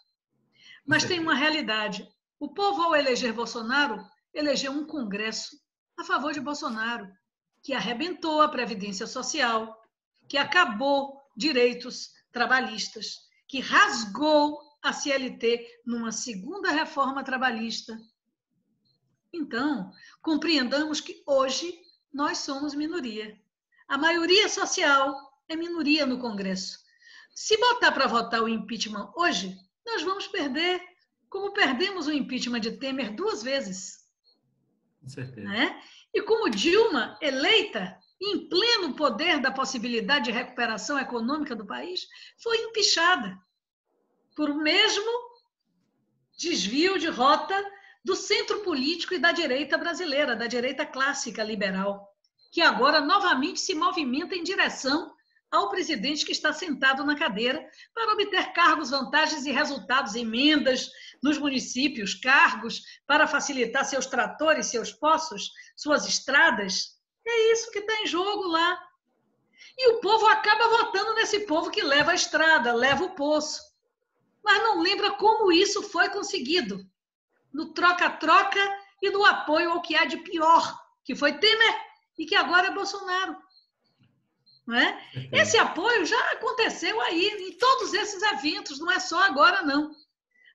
B: Mas tem uma realidade. O povo, ao eleger Bolsonaro, elegeu um Congresso a favor de Bolsonaro, que arrebentou a Previdência Social, que acabou direitos trabalhistas, que rasgou a CLT numa segunda reforma trabalhista. Então, compreendamos que hoje nós somos minoria. A maioria social é minoria no Congresso. Se botar para votar o impeachment hoje, nós vamos perder, como perdemos o impeachment de Temer 2 vezes.
A: Com certeza.
B: Né? E como Dilma, eleita, em pleno poder da possibilidade de recuperação econômica do país, foi empichada por o mesmo desvio de rota do centro político e da direita brasileira, da direita clássica liberal, que agora novamente se movimenta em direção ao presidente que está sentado na cadeira para obter cargos, vantagens e resultados, emendas nos municípios, cargos para facilitar seus tratores, seus poços, suas estradas. É isso que está em jogo lá. E o povo acaba votando nesse povo que leva a estrada, leva o poço. Mas não lembra como isso foi conseguido. No troca-troca e no apoio ao que há de pior, que foi Temer e que agora é Bolsonaro. Não é? Esse apoio já aconteceu aí, em todos esses eventos, não é só agora, não.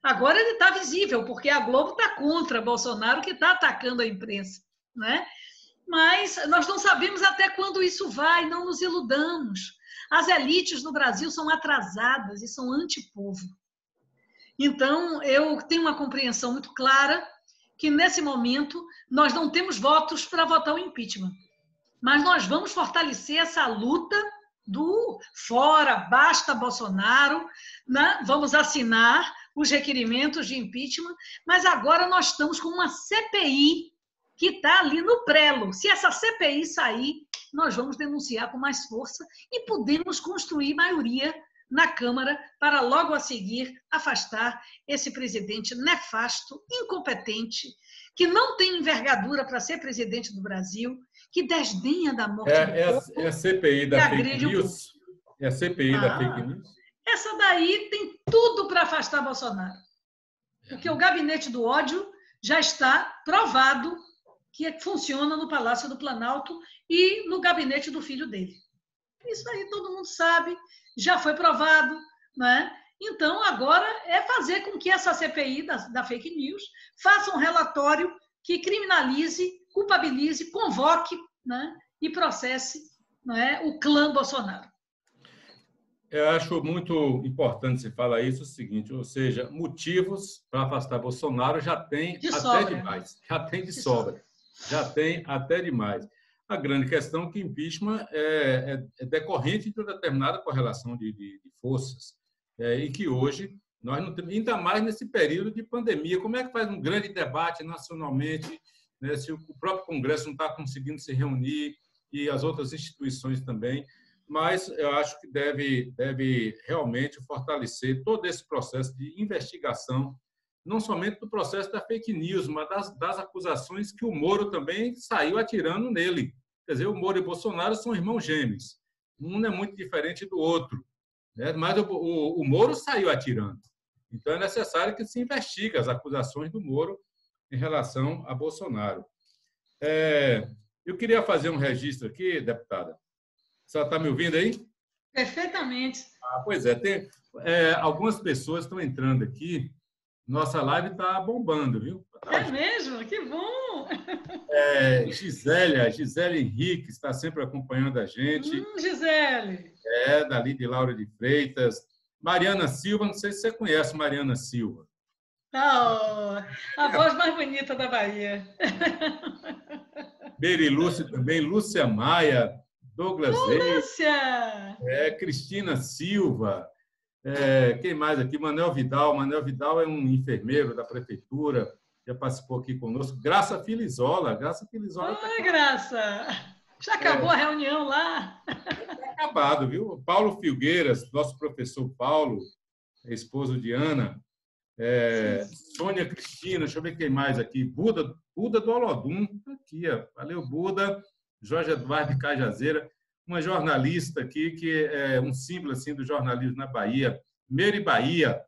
B: Agora ele está visível, porque a Globo está contra Bolsonaro, que está atacando a imprensa. Não é? Mas nós não sabemos até quando isso vai, não nos iludamos. As elites no Brasil são atrasadas e são antipovo. Então, eu tenho uma compreensão muito clara que, nesse momento, nós não temos votos para votar o impeachment. Mas nós vamos fortalecer essa luta do fora, basta Bolsonaro, né? Vamos assinar os requerimentos de impeachment, mas agora nós estamos com uma CPI que está ali no prelo. Se essa CPI sair, nós vamos denunciar com mais força e podemos construir maioria na Câmara para logo a seguir afastar esse presidente nefasto, incompetente, que não tem envergadura para ser presidente do Brasil, que desdenha da morte do povo.
A: É a CPI da fake news? É a CPI da fake news?
B: Essa daí tem tudo para afastar Bolsonaro. Porque o gabinete do ódio já está provado que funciona no Palácio do Planalto e no gabinete do filho dele. Isso aí todo mundo sabe, já foi provado, né? Então, agora é fazer com que essa CPI da fake news faça um relatório que criminalize, culpabilize, convoque, né? E processe, né? O clã Bolsonaro.
A: Eu acho muito importante você falar isso, o seguinte, ou seja, motivos para afastar Bolsonaro já tem até demais, já tem de sobra, já tem até demais. A grande questão é que impeachment é decorrente de uma determinada correlação de forças e que hoje nós não temos, ainda mais nesse período de pandemia. Como é que faz um grande debate nacionalmente, né, se o próprio Congresso não está conseguindo se reunir e as outras instituições também? Mas eu acho que deve realmente fortalecer todo esse processo de investigação, não somente do processo da fake news, mas das acusações que o Moro também saiu atirando nele. Quer dizer, o Moro e o Bolsonaro são irmãos gêmeos. Um não é muito diferente do outro, né? Mas o Moro saiu atirando. Então, é necessário que se investigue as acusações do Moro em relação a Bolsonaro. Eu queria fazer um registro aqui, deputada. A senhora está me ouvindo aí?
B: Perfeitamente.
A: Pois é. Tem algumas pessoas estão entrando aqui. Nossa live está bombando, viu?
B: É mesmo? Que bom!
A: Gisele Henrique está sempre acompanhando a gente.
B: Gisele!
A: Dali de Laura de Freitas. Mariana Silva, não sei se você conhece Mariana Silva.
B: A voz mais bonita da Bahia.
A: Beri Lúcia também, Lúcia Maia, Douglas
B: Lúcia!
A: Cristina Silva. Quem mais aqui? Manuel Vidal. Manuel Vidal é um enfermeiro da prefeitura, já participou aqui conosco. Graça Filizola.
B: Oi, Graça! Já acabou a reunião lá?
A: Está acabado, viu? Paulo Filgueiras, nosso professor Paulo, esposo de Ana. Sônia Cristina, deixa eu ver quem mais aqui. Buda do Olodum. Aqui, ó. Valeu, Buda. Jorge Eduardo de Cajazeira. Uma jornalista aqui, que é um símbolo assim, do jornalismo na Bahia, Meire Bahia,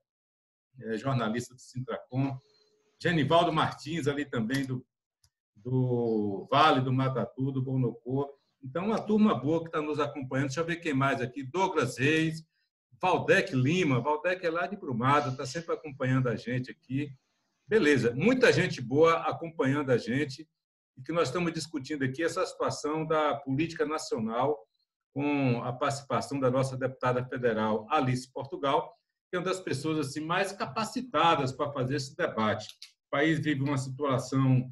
A: jornalista do Sintracom, Genivaldo Martins, ali também do Vale do Matatu, do Bonocô. Então, uma turma boa que está nos acompanhando. Deixa eu ver quem mais aqui. Douglas Reis, Valdec Lima. Valdec é lá de Brumado, está sempre acompanhando a gente aqui. Beleza, muita gente boa acompanhando a gente e que nós estamos discutindo aqui essa situação da política nacional com a participação da nossa deputada federal Alice Portugal, que é uma das pessoas assim, mais capacitadas para fazer esse debate. O país vive uma situação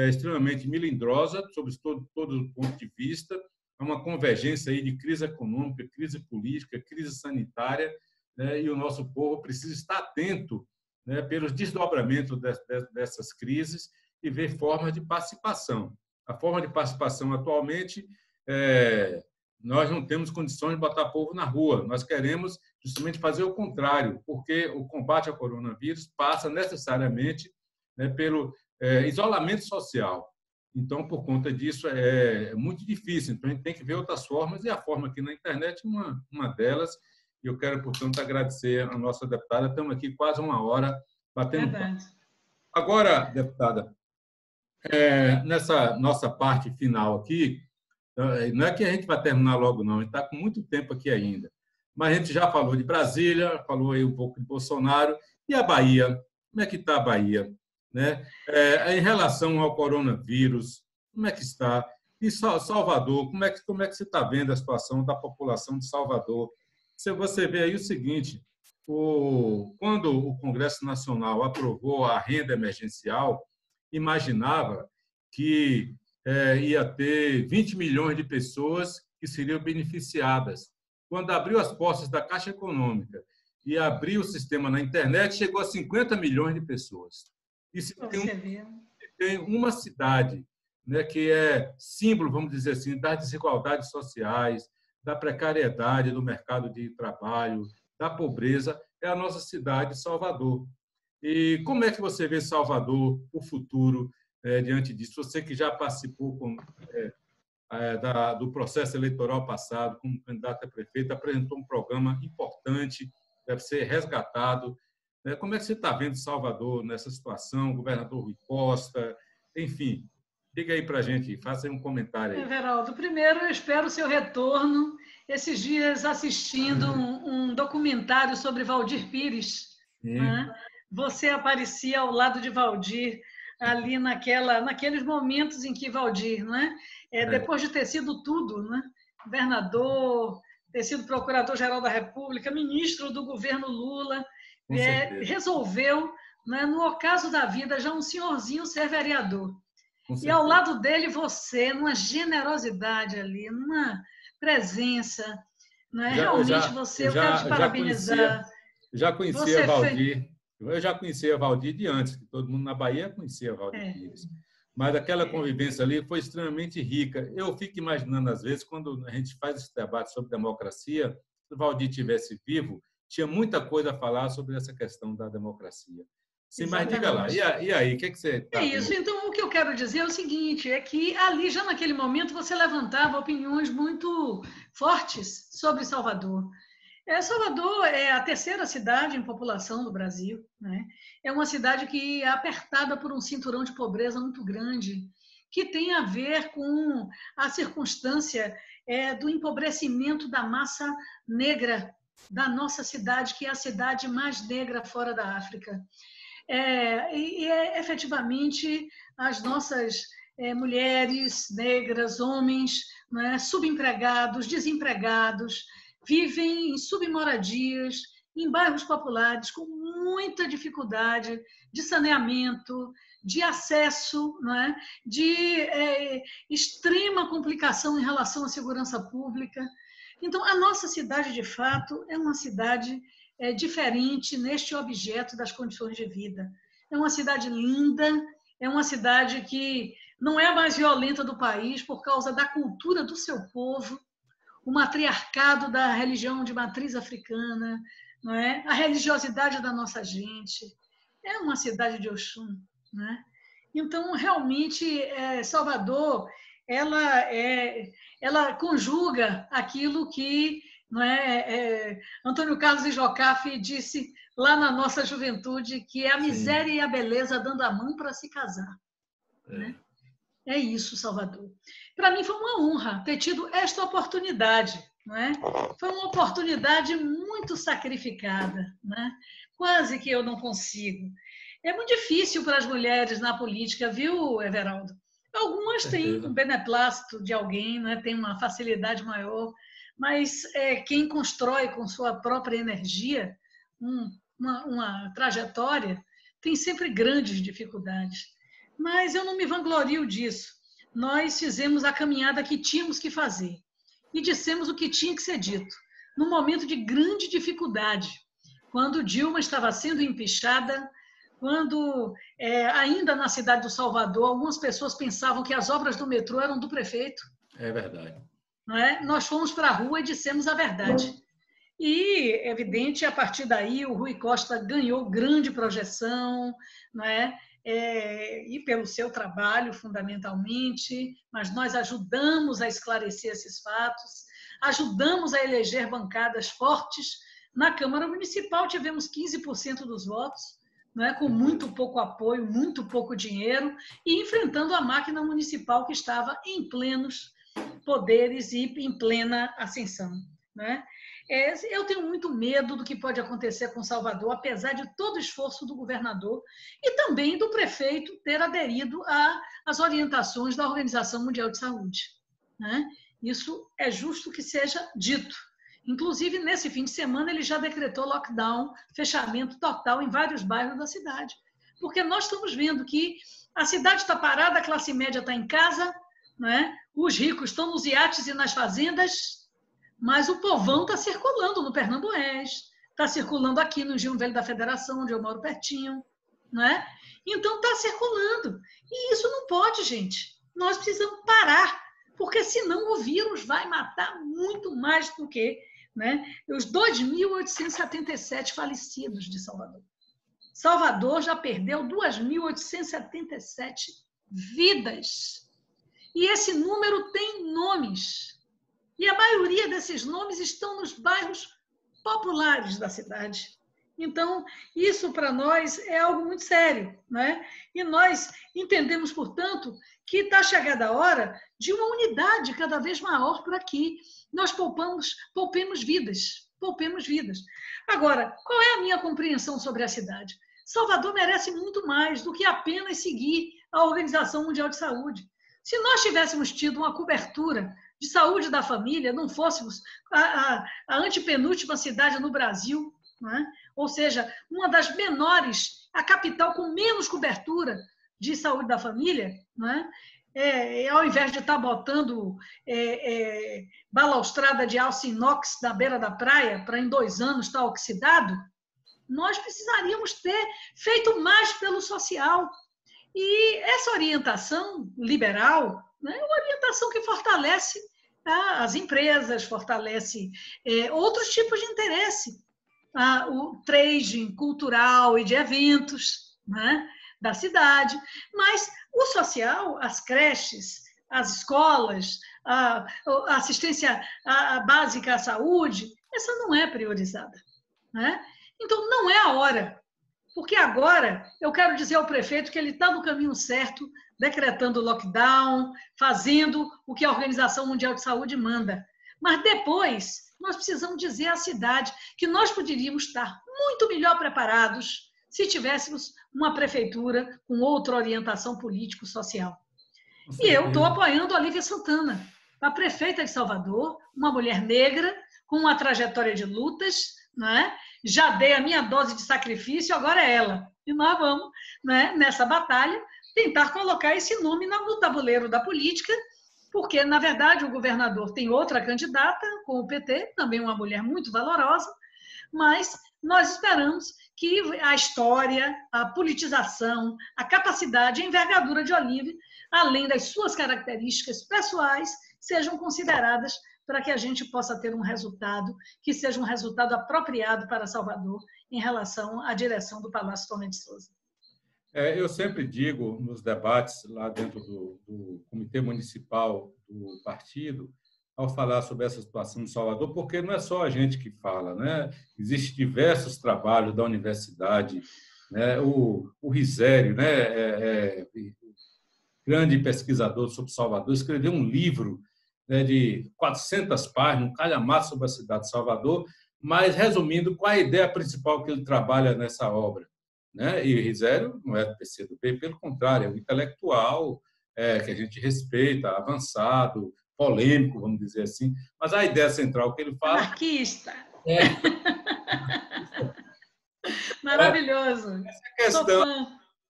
A: extremamente melindrosa, sob todo o ponto de vista, há uma convergência aí de crise econômica, crise política, crise sanitária, né? E o nosso povo precisa estar atento, né, pelos desdobramentos dessas crises e ver formas de participação. A forma de participação atualmente, nós não temos condições de botar o povo na rua, nós queremos justamente fazer o contrário, porque o combate ao coronavírus passa necessariamente, né, pelo isolamento social. Então, por conta disso, é muito difícil. Então, a gente tem que ver outras formas, e a forma aqui na internet é uma delas. E eu quero, portanto, agradecer a nossa deputada. Estamos aqui quase uma hora batendo papo. Agora, deputada, nessa nossa parte final aqui, não é que a gente vai terminar logo, não. A gente está com muito tempo aqui ainda. Mas a gente já falou de Brasília, falou aí um pouco de Bolsonaro. E a Bahia? Como é que está a Bahia? Né? Em relação ao coronavírus, como é que está? E Salvador, como é que você está vendo a situação da população de Salvador? Você vê aí o seguinte, quando o Congresso Nacional aprovou a renda emergencial, imaginava que ia ter 20 milhões de pessoas que seriam beneficiadas. Quando abriu as portas da Caixa Econômica e abriu o sistema na internet, chegou a 50 milhões de pessoas. E se tem uma cidade, né, que é símbolo, vamos dizer assim, das desigualdades sociais, da precariedade do mercado de trabalho, da pobreza, é a nossa cidade, Salvador. E como é que você vê Salvador, o futuro, diante disso? Você que já participou do processo eleitoral passado, como candidato a prefeito, apresentou um programa importante, deve ser resgatado. Como é que você está vendo Salvador nessa situação, o governador Rui Costa, enfim, diga aí para a gente, faça aí um comentário aí.
B: Everaldo, primeiro eu espero o seu retorno. Esses dias assistindo um documentário sobre Valdir Pires, né? Você aparecia ao lado de Valdir, ali naqueles momentos em que Valdir, né? Depois de ter sido tudo, né? Governador, ter sido procurador-geral da República, ministro do governo Lula, resolveu, né, no ocaso da vida, já um senhorzinho ser vereador. E ao lado dele você, numa generosidade ali, numa presença, né? Realmente você, eu quero te parabenizar.
A: Já conhecia Valdir. Eu já conhecia Valdir de antes, que todo mundo na Bahia conhecia Valdir Pires. Mas aquela convivência ali foi extremamente rica. Eu fico imaginando, às vezes, quando a gente faz esse debate sobre democracia, se o Valdir estivesse vivo, tinha muita coisa a falar sobre essa questão da democracia. Sim, mas diga lá, e aí, o que você está vendo?
B: Isso, então o que eu quero dizer é o seguinte, é que ali, já naquele momento, você levantava opiniões muito fortes sobre Salvador. Salvador é a terceira cidade em população do Brasil, né? É uma cidade que é apertada por um cinturão de pobreza muito grande, que tem a ver com a circunstância do empobrecimento da massa negra da nossa cidade, que é a cidade mais negra fora da África. Efetivamente, as nossas mulheres negras, homens, né, subempregados, desempregados, vivem em submoradias, em bairros populares, com muita dificuldade de saneamento, de acesso, né, de extrema complicação em relação à segurança pública. Então, a nossa cidade, de fato, é uma cidade diferente neste objeto das condições de vida. É uma cidade linda, é uma cidade que não é a mais violenta do país por causa da cultura do seu povo, o matriarcado da religião de matriz africana, não é? A religiosidade da nossa gente. É uma cidade de Oxum, né? Então, realmente, Salvador, ela conjuga aquilo que, não Antônio Carlos e Jocafe disse lá na nossa juventude, que é a miséria e a beleza dando a mão para se casar. Né? É isso, Salvador. Para mim foi uma honra ter tido esta oportunidade não é? Foi uma oportunidade muito sacrificada, né? Quase que eu não consigo. É muito difícil para as mulheres na política, viu, Everaldo? Algumas têm um
A: Certeza.
B: beneplácito de alguém, né? Tem uma facilidade maior, mas quem constrói com sua própria energia uma trajetória tem sempre grandes dificuldades. Mas eu não me vanglorio disso. Nós fizemos a caminhada que tínhamos que fazer e dissemos o que tinha que ser dito, num momento de grande dificuldade, quando Dilma estava sendo empichada, quando, ainda na cidade do Salvador, algumas pessoas pensavam que as obras do metrô eram do prefeito.
A: É verdade.
B: Não é? Nós fomos para a rua e dissemos a verdade. E, evidente, a partir daí, o Rui Costa ganhou grande projeção, não é? E pelo seu trabalho, fundamentalmente, mas nós ajudamos a esclarecer esses fatos, ajudamos a eleger bancadas fortes. Na Câmara Municipal, tivemos 15% dos votos, não é? Com muito pouco apoio, muito pouco dinheiro, e enfrentando a máquina municipal que estava em plenos poderes e em plena ascensão, né? Eu tenho muito medo do que pode acontecer com Salvador, apesar de todo o esforço do governador e também do prefeito ter aderido às orientações da Organização Mundial de Saúde, né? Isso é justo que seja dito. Inclusive, nesse fim de semana, ele já decretou lockdown, fechamento total em vários bairros da cidade, porque nós estamos vendo que a cidade está parada, a classe média está em casa, né? Os ricos estão nos iates e nas fazendas, mas o povão está circulando no Pernambués, está circulando aqui no Engenho Velho da Federação, onde eu moro pertinho, né? Então está circulando. E isso não pode, gente. Nós precisamos parar, porque senão o vírus vai matar muito mais do que, né, os 2.877 falecidos de Salvador. Salvador já perdeu 2.877 vidas. E esse número tem nomes. E a maioria desses nomes estão nos bairros populares da cidade. Então, isso para nós é algo muito sério, né? E nós entendemos, portanto, que está chegada a hora de uma unidade cada vez maior por aqui. Nós poupemos vidas, poupemos vidas. Agora, qual é a minha compreensão sobre a cidade? Salvador merece muito mais do que apenas seguir a Organização Mundial de Saúde. Se nós tivéssemos tido uma cobertura de saúde da família, não fôssemos a antepenúltima cidade no Brasil, né? Ou seja, uma das menores, a capital com menos cobertura de saúde da família, né? Ao invés de estar botando balaustrada de aço inox na beira da praia para em 2 anos estar oxidado, nós precisaríamos ter feito mais pelo social. E essa orientação liberal, né, é uma orientação que fortalece as empresas, fortalece outros tipos de interesse. O trading cultural e de eventos, né, da cidade. Mas o social, as creches, as escolas, a assistência básica à saúde, essa não é priorizada, né? Então, não é a hora. Porque agora eu quero dizer ao prefeito que ele está no caminho certo, decretando lockdown, fazendo o que a Organização Mundial de Saúde manda. Mas depois nós precisamos dizer à cidade que nós poderíamos estar muito melhor preparados se tivéssemos uma prefeitura com outra orientação político-social. E eu estou apoiando a Olívia Santana, a prefeita de Salvador, uma mulher negra, com uma trajetória de lutas, né? Já dei a minha dose de sacrifício, agora é ela. E nós vamos, né, nessa batalha, tentar colocar esse nome no tabuleiro da política, porque, na verdade, o governador tem outra candidata com o PT, também uma mulher muito valorosa, mas nós esperamos que a história, a politização, a capacidade, a envergadura de Olívia, além das suas características pessoais, sejam consideradas para que a gente possa ter um resultado que seja um resultado apropriado para Salvador em relação à direção do Palácio Torne de Souza.
A: Eu sempre digo nos debates lá dentro do Comitê Municipal do partido, ao falar sobre essa situação de Salvador, porque não é só a gente que fala, né? Existem diversos trabalhos da universidade, né? O Risério, né? Grande pesquisador sobre Salvador, escreveu um livro né, de 400 páginas, um calhamaço sobre a cidade de Salvador, mas resumindo, qual a ideia principal que ele trabalha nessa obra? Né? E Risério não é do PCdoB, pelo contrário, é um intelectual que a gente respeita, avançado, polêmico, vamos dizer assim, mas a ideia central que ele fala...
B: Anarquista!
A: É,
B: maravilhoso!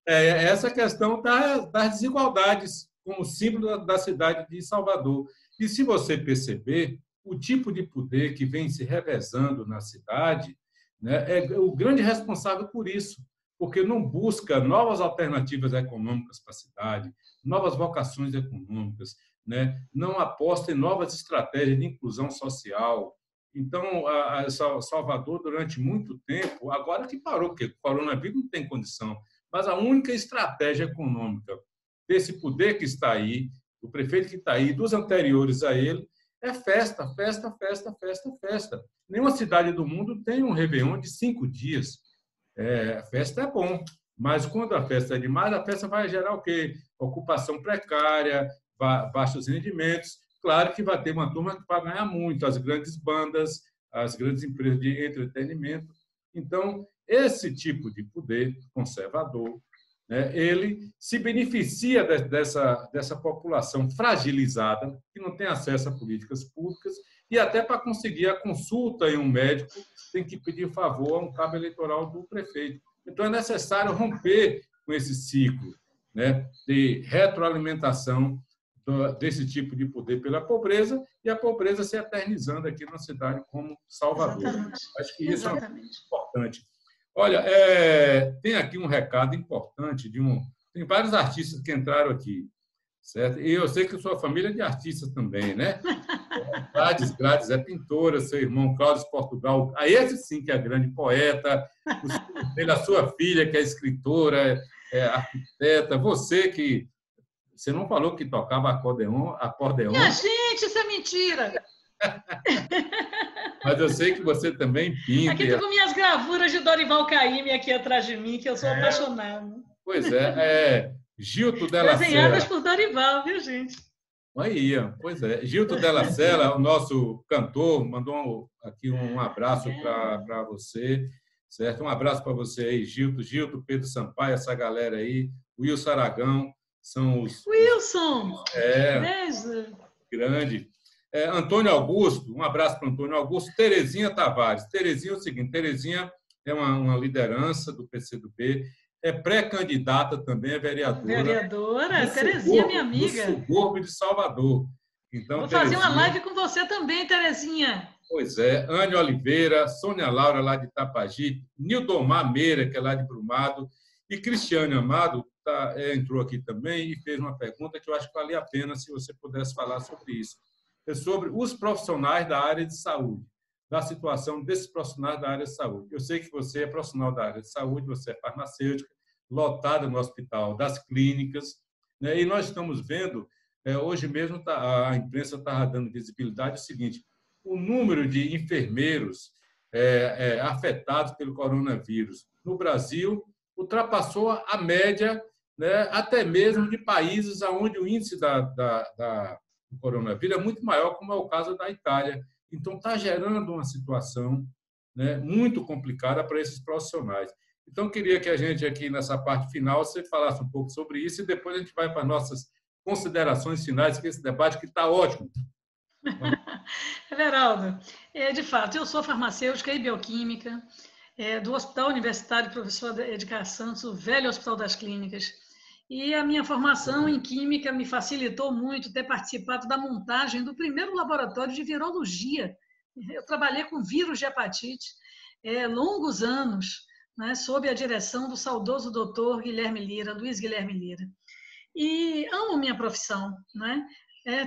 A: essa questão das desigualdades, como símbolo da cidade de Salvador. E se você perceber, o tipo de poder que vem se revezando na cidade, né, é o grande responsável por isso, porque não busca novas alternativas econômicas para a cidade, novas vocações econômicas, né, não aposta em novas estratégias de inclusão social. Então, Salvador, durante muito tempo, agora que parou, porque o coronavírus não tem condição, mas a única estratégia econômica desse poder que está aí, do prefeito que está aí, dos anteriores a ele, é festa, festa, festa, festa, festa. Nenhuma cidade do mundo tem um Réveillon de 5 dias. A festa é bom, mas quando a festa é demais, a festa vai gerar o quê? Ocupação precária, baixos rendimentos. Claro que vai ter uma turma que vai ganhar muito, as grandes bandas, as grandes empresas de entretenimento. Então, esse tipo de poder conservador, né, ele se beneficia dessa população fragilizada, que não tem acesso a políticas públicas, e até para conseguir a consulta em um médico, tem que pedir favor a um cabo eleitoral do prefeito. Então, é necessário romper com esse ciclo, né, de retroalimentação desse tipo de poder pela pobreza, e a pobreza se eternizando aqui na cidade como Salvador.
B: Exatamente.
A: Acho que isso é importante. Olha, tem aqui um recado importante tem vários artistas que entraram aqui, certo? E eu sei que sua família é de artistas também, né? Gladys é pintora, seu irmão Cláudio Portugal, esse sim que é grande poeta, a sua filha que é escritora, arquiteta, você não falou que tocava acordeon?
B: Minha gente, isso é mentira!
A: Mas eu sei que você também pinta.
B: Aqui estou com minhas gravuras de Dorival Caymmi aqui atrás de mim, que eu sou apaixonada.
A: Pois é. Gilto Della Sela.
B: Desenhadas por Dorival, viu, gente?
A: Aí, pois é. Gilto Della Sela, o nosso cantor, mandou aqui um abraço para você, certo? Um abraço para você aí, Gilto, Pedro Sampaio, essa galera aí, Wilson Aragão, são os...
B: Wilson! Beijo!
A: Grande. Antônio Augusto, um abraço para Antônio Augusto. Terezinha Tavares. Terezinha é o seguinte, Terezinha é uma liderança do PCdoB, é pré-candidata também, é vereadora.
B: Vereadora, Terezinha, minha amiga.
A: Do subúrbio de Salvador. Então,
B: vou fazer uma live com você também, Terezinha.
A: Pois é, Anne Oliveira, Sônia Laura, lá de Itapaji, Nildomar Meira, que é lá de Brumado, e Cristiane Amado entrou aqui também e fez uma pergunta que eu acho que valia a pena se você pudesse falar sobre isso. É sobre os profissionais da área de saúde, da situação desses profissionais da área de saúde. Eu sei que você é profissional da área de saúde, você é farmacêutica, lotada no hospital das clínicas, né? E nós estamos vendo, hoje mesmo a imprensa está dando visibilidade, o seguinte, o número de enfermeiros afetados pelo coronavírus no Brasil ultrapassou a média, né, até mesmo de países onde o índice do coronavírus é muito maior, como é o caso da Itália. Então, está gerando uma situação, né, muito complicada para esses profissionais. Então, queria que a gente aqui, nessa parte final, você falasse um pouco sobre isso e depois a gente vai para as nossas considerações finais, que esse debate que está ótimo.
B: Everaldo, de fato, eu sou farmacêutica e bioquímica, do Hospital Universitário Professor Edgar Santos, o velho Hospital das Clínicas. E a minha formação em Química me facilitou muito ter participado da montagem do primeiro laboratório de virologia. Eu trabalhei com vírus de hepatite longos anos, né, sob a direção do saudoso doutor Luiz Guilherme Lira. E amo minha profissão, né?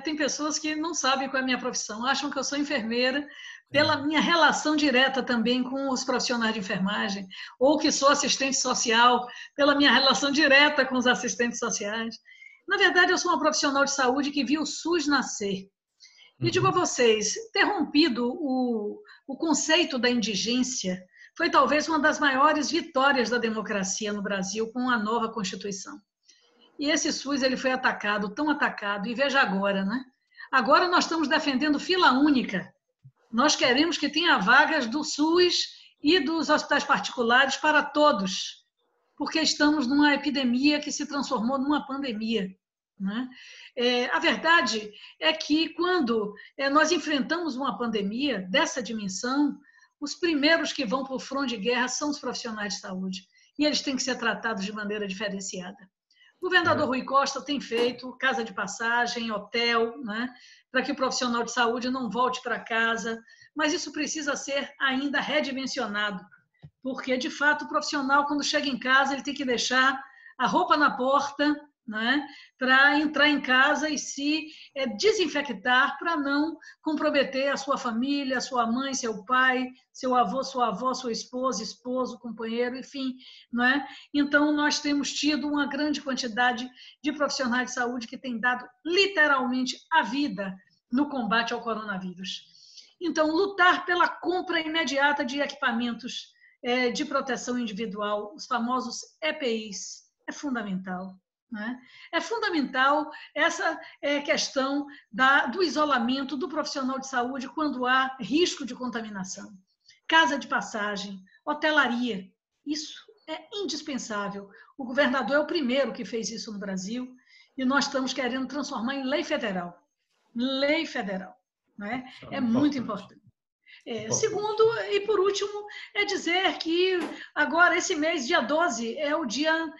B: Tem pessoas que não sabem qual é a minha profissão, acham que eu sou enfermeira pela minha relação direta também com os profissionais de enfermagem, ou que sou assistente social pela minha relação direta com os assistentes sociais. Na verdade, eu sou uma profissional de saúde que viu o SUS nascer. E digo a vocês, ter rompido o conceito da indigência foi talvez uma das maiores vitórias da democracia no Brasil com a nova Constituição. E esse SUS ele foi atacado, tão atacado, e veja agora, né? Agora nós estamos defendendo fila única. Nós queremos que tenha vagas do SUS e dos hospitais particulares para todos, porque estamos numa epidemia que se transformou numa pandemia, né? A verdade é que quando nós enfrentamos uma pandemia dessa dimensão, os primeiros que vão para o front de guerra são os profissionais de saúde, e eles têm que ser tratados de maneira diferenciada. O governador Rui Costa tem feito casa de passagem, hotel, né, para que o profissional de saúde não volte para casa, mas isso precisa ser ainda redimensionado, porque, de fato, o profissional, quando chega em casa, ele tem que deixar a roupa na porta, né, para entrar em casa e se desinfectar para não comprometer a sua família, a sua mãe, seu pai, seu avô, sua avó, sua esposa, esposo, companheiro, enfim. Né? Então, nós temos tido uma grande quantidade de profissionais de saúde que têm dado literalmente a vida no combate ao coronavírus. Então, lutar pela compra imediata de equipamentos de proteção individual, os famosos EPIs, é fundamental. Né? É fundamental essa questão do isolamento do profissional de saúde quando há risco de contaminação. Casa de passagem, hotelaria, isso é indispensável. O governador é o primeiro que fez isso no Brasil e nós estamos querendo transformar em lei federal. Lei federal. Né? É muito importante. Segundo, e por último, é dizer que agora, esse mês, dia 12, é o Dia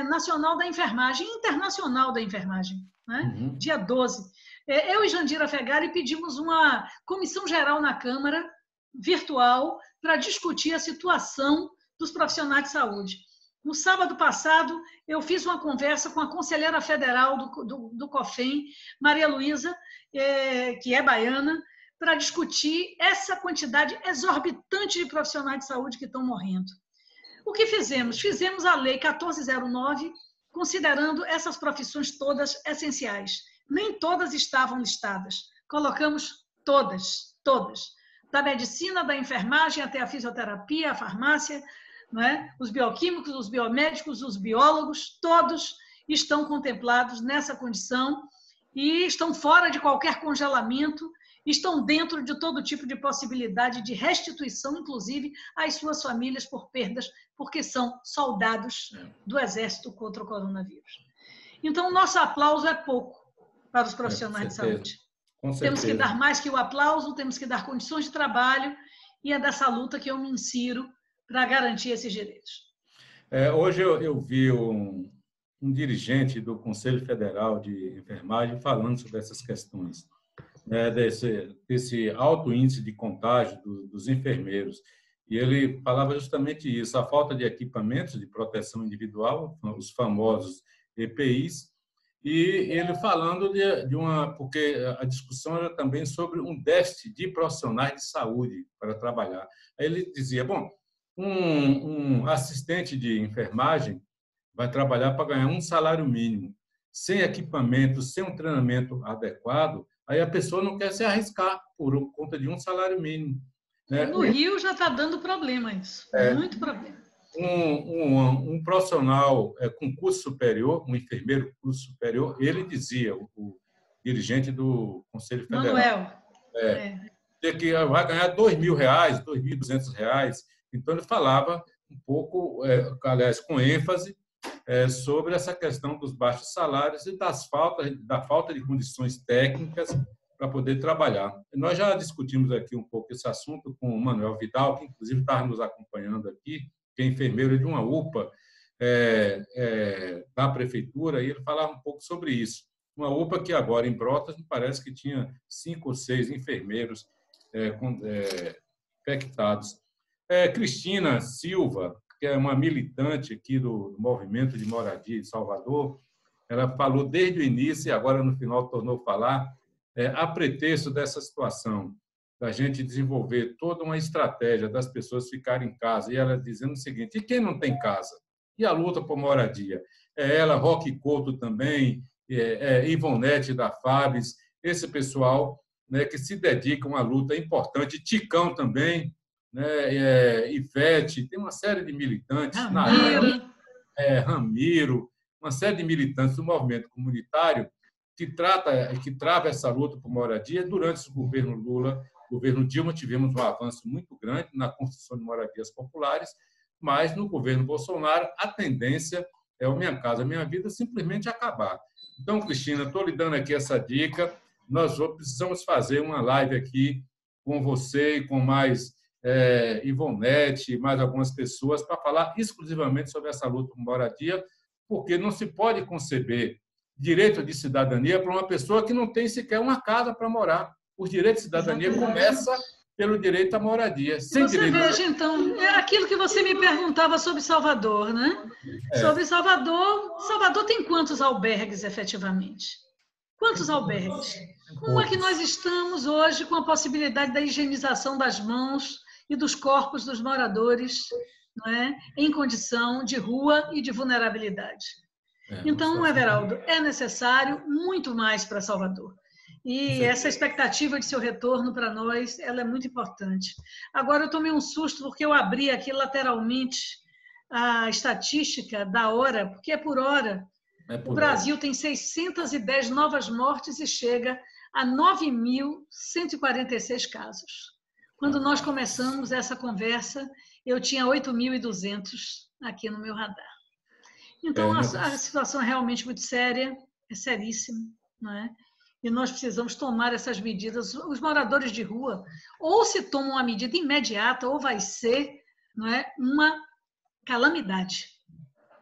B: Nacional da Enfermagem, Internacional da Enfermagem, né? Uhum. Dia 12. Eu e Jandira Fegari pedimos uma comissão geral na Câmara, virtual, para discutir a situação dos profissionais de saúde. No sábado passado, eu fiz uma conversa com a conselheira federal do COFEM, Maria Luísa, que é baiana, para discutir essa quantidade exorbitante de profissionais de saúde que estão morrendo. O que fizemos? Fizemos a Lei 1409, considerando essas profissões todas essenciais. Nem todas estavam listadas. Colocamos todas. Da medicina, da enfermagem, até a fisioterapia, a farmácia, não é? Os bioquímicos, os biomédicos, os biólogos, todos estão contemplados nessa condição e estão fora de qualquer congelamento, estão dentro de todo tipo de possibilidade de restituição, inclusive às suas famílias por perdas, porque são soldados do Exército contra o coronavírus. Então, o nosso aplauso é pouco para os profissionais de saúde. Temos que dar mais que o aplauso, temos que dar condições de trabalho, e é dessa luta que eu me insiro para garantir esses direitos.
A: Hoje eu vi um dirigente do Conselho Federal de Enfermagem falando sobre essas questões. Desse alto índice de contágio dos enfermeiros. E ele falava justamente isso, a falta de equipamentos de proteção individual, os famosos EPIs, e ele falando porque a discussão era também sobre um déficit de profissionais de saúde para trabalhar. Aí ele dizia, bom, um assistente de enfermagem vai trabalhar para ganhar um salário mínimo, sem equipamento, sem um treinamento adequado, aí a pessoa não quer se arriscar por conta de um salário mínimo. Né?
B: No Rio já está dando problema isso, muito problema.
A: Um profissional com curso superior, um enfermeiro com curso superior, ele dizia, o dirigente do Conselho Federal,
B: Manuel,
A: que vai ganhar R$2.000, R$2.200. Então, ele falava um pouco, aliás, com ênfase, sobre essa questão dos baixos salários e da falta de condições técnicas para poder trabalhar. Nós já discutimos aqui um pouco esse assunto com o Manuel Vidal, que inclusive estava nos acompanhando aqui, que é enfermeiro de uma UPA da prefeitura, e ele falava um pouco sobre isso. Uma UPA que agora, em Brotas, me parece que tinha 5 ou 6 enfermeiros infectados. Cristina Silva, que é uma militante aqui do Movimento de Moradia de Salvador, ela falou desde o início e agora no final tornou a falar, a pretexto dessa situação, da gente desenvolver toda uma estratégia das pessoas ficarem em casa, e ela dizendo o seguinte, e quem não tem casa? E a luta por moradia? Ela, Roque Couto também, Ivonete da Fabs, esse pessoal, né, que se dedicam à luta importante, Ticão também, né, Ivete, tem uma série de militantes, Ramiro, uma série de militantes do movimento comunitário que trava essa luta por moradia. Durante o governo Lula, o governo Dilma, tivemos um avanço muito grande na construção de moradias populares, mas no governo Bolsonaro a tendência é o Minha Casa Minha Vida simplesmente acabar. Então, Cristina, estou lhe dando aqui essa dica. Nós precisamos fazer uma live aqui com você e com mais Ivonete, mais algumas pessoas, para falar exclusivamente sobre essa luta por moradia, porque não se pode conceber direito de cidadania para uma pessoa que não tem sequer uma casa para morar. Os direitos de cidadania começam pelo direito à moradia.
B: Sem você veja, então, é aquilo que você me perguntava sobre Salvador, né? Sobre Salvador. Salvador tem quantos albergues, efetivamente? Quantos albergues? Como é que nós estamos hoje com a possibilidade da higienização das mãos e dos corpos dos moradores, não é? Em condição de rua e de vulnerabilidade? Então, Everaldo, é necessário muito mais para Salvador. E essa expectativa de seu retorno para nós, ela é muito importante. Agora, eu tomei um susto porque eu abri aqui lateralmente a estatística da hora, porque é por hora. O Brasil tem 610 novas mortes e chega a 9.146 casos. Quando nós começamos essa conversa, eu tinha 8.200 aqui no meu radar. Então, a situação é realmente muito séria, é seríssima, não é? E nós precisamos tomar essas medidas. Os moradores de rua, ou se tomam uma medida imediata, ou vai ser, não é, uma calamidade.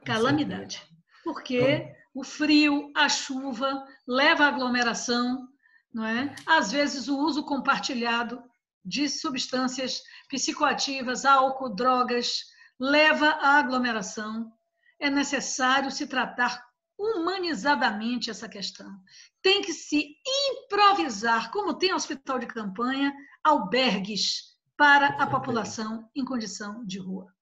B: Calamidade. Porque o frio, a chuva, leva à aglomeração, não é? Às vezes o uso compartilhado de substâncias psicoativas, álcool, drogas, leva à aglomeração. É necessário se tratar humanizadamente essa questão. Tem que se improvisar, como tem hospital de campanha, albergues para a população em condição de rua.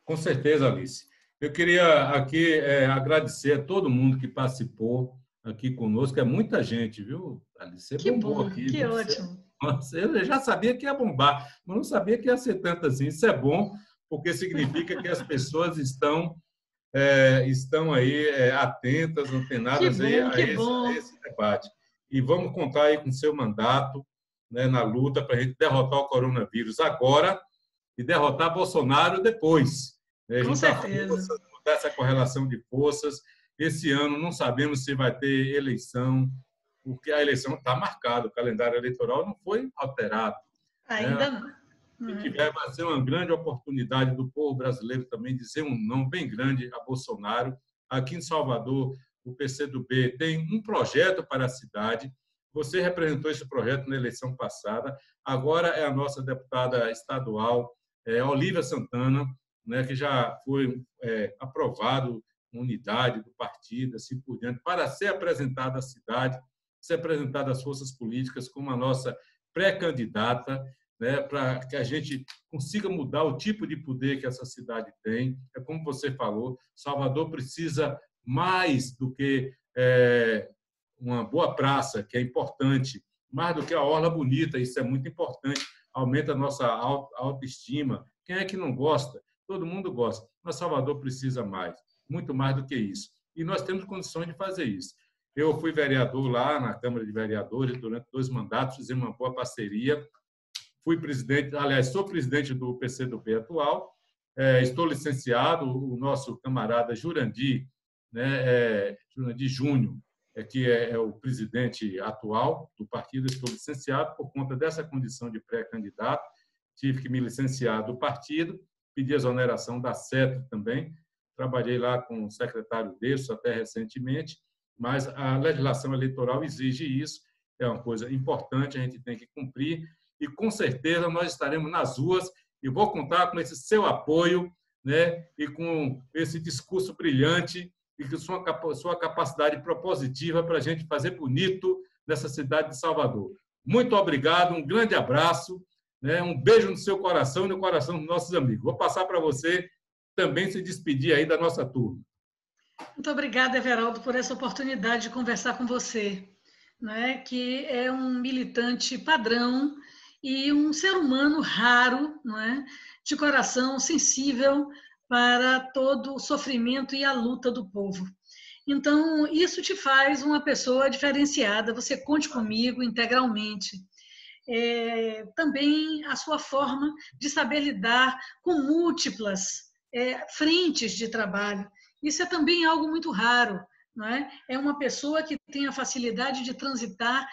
A: Com certeza, Alice. Eu queria aqui agradecer a todo mundo que participou aqui conosco. É muita gente, viu, Alice? Você bombou
B: bom,
A: aqui.
B: Que ótimo.
A: Eu já sabia que ia bombar, mas não sabia que ia ser tanto assim. Isso é bom, porque significa que as pessoas estão aí atentas, antenadas a esse debate. E vamos contar aí com o seu mandato, né, na luta para a gente derrotar o coronavírus agora e derrotar Bolsonaro depois.
B: Com certeza.
A: Mudar essa correlação de forças. Esse ano não sabemos se vai ter eleição, porque a eleição está marcada, o calendário eleitoral não foi alterado.
B: Ainda não.
A: Se tiver, vai ser uma grande oportunidade do povo brasileiro também dizer um não bem grande a Bolsonaro. Aqui em Salvador, o PCdoB tem um projeto para a cidade. Você representou esse projeto na eleição passada. Agora é a nossa deputada estadual, Olívia Santana, né, que já foi aprovado uma unidade do partido, assim por diante, para ser apresentada à cidade, ser apresentada às forças políticas como a nossa pré-candidata, né, para que a gente consiga mudar o tipo de poder que essa cidade tem. É como você falou, Salvador precisa mais do que uma boa praça, que é importante, mais do que a orla bonita, isso é muito importante, aumenta a nossa autoestima. Quem é que não gosta? Todo mundo gosta, mas Salvador precisa mais, muito mais do que isso. E nós temos condições de fazer isso. Eu fui vereador lá na Câmara de Vereadores durante 2 mandatos, fizemos uma boa parceria. Fui presidente, aliás, sou presidente do PCdoB atual, estou licenciado, o nosso camarada Jurandir, né, Jurandir Júnior, que é o presidente atual do partido, estou licenciado por conta dessa condição de pré-candidato, tive que me licenciar do partido, pedi exoneração da CETRA também, trabalhei lá com o secretário Desso até recentemente, mas a legislação eleitoral exige isso, é uma coisa importante, a gente tem que cumprir, e com certeza nós estaremos nas ruas e vou contar com esse seu apoio, né, e com esse discurso brilhante e com sua capacidade propositiva para a gente fazer bonito nessa cidade de Salvador. Muito obrigado, um grande abraço, né, um beijo no seu coração e no coração dos nossos amigos. Vou passar para você também se despedir aí da nossa turma.
B: Muito obrigada, Everaldo, por essa oportunidade de conversar com você, né, que é um militante padrão e um ser humano raro, não é? De coração sensível para todo o sofrimento e a luta do povo. Então, isso te faz uma pessoa diferenciada. Você conte comigo integralmente. Também a sua forma de saber lidar com múltiplas frentes de trabalho. Isso é também algo muito raro, não é? É uma pessoa que tem a facilidade de transitar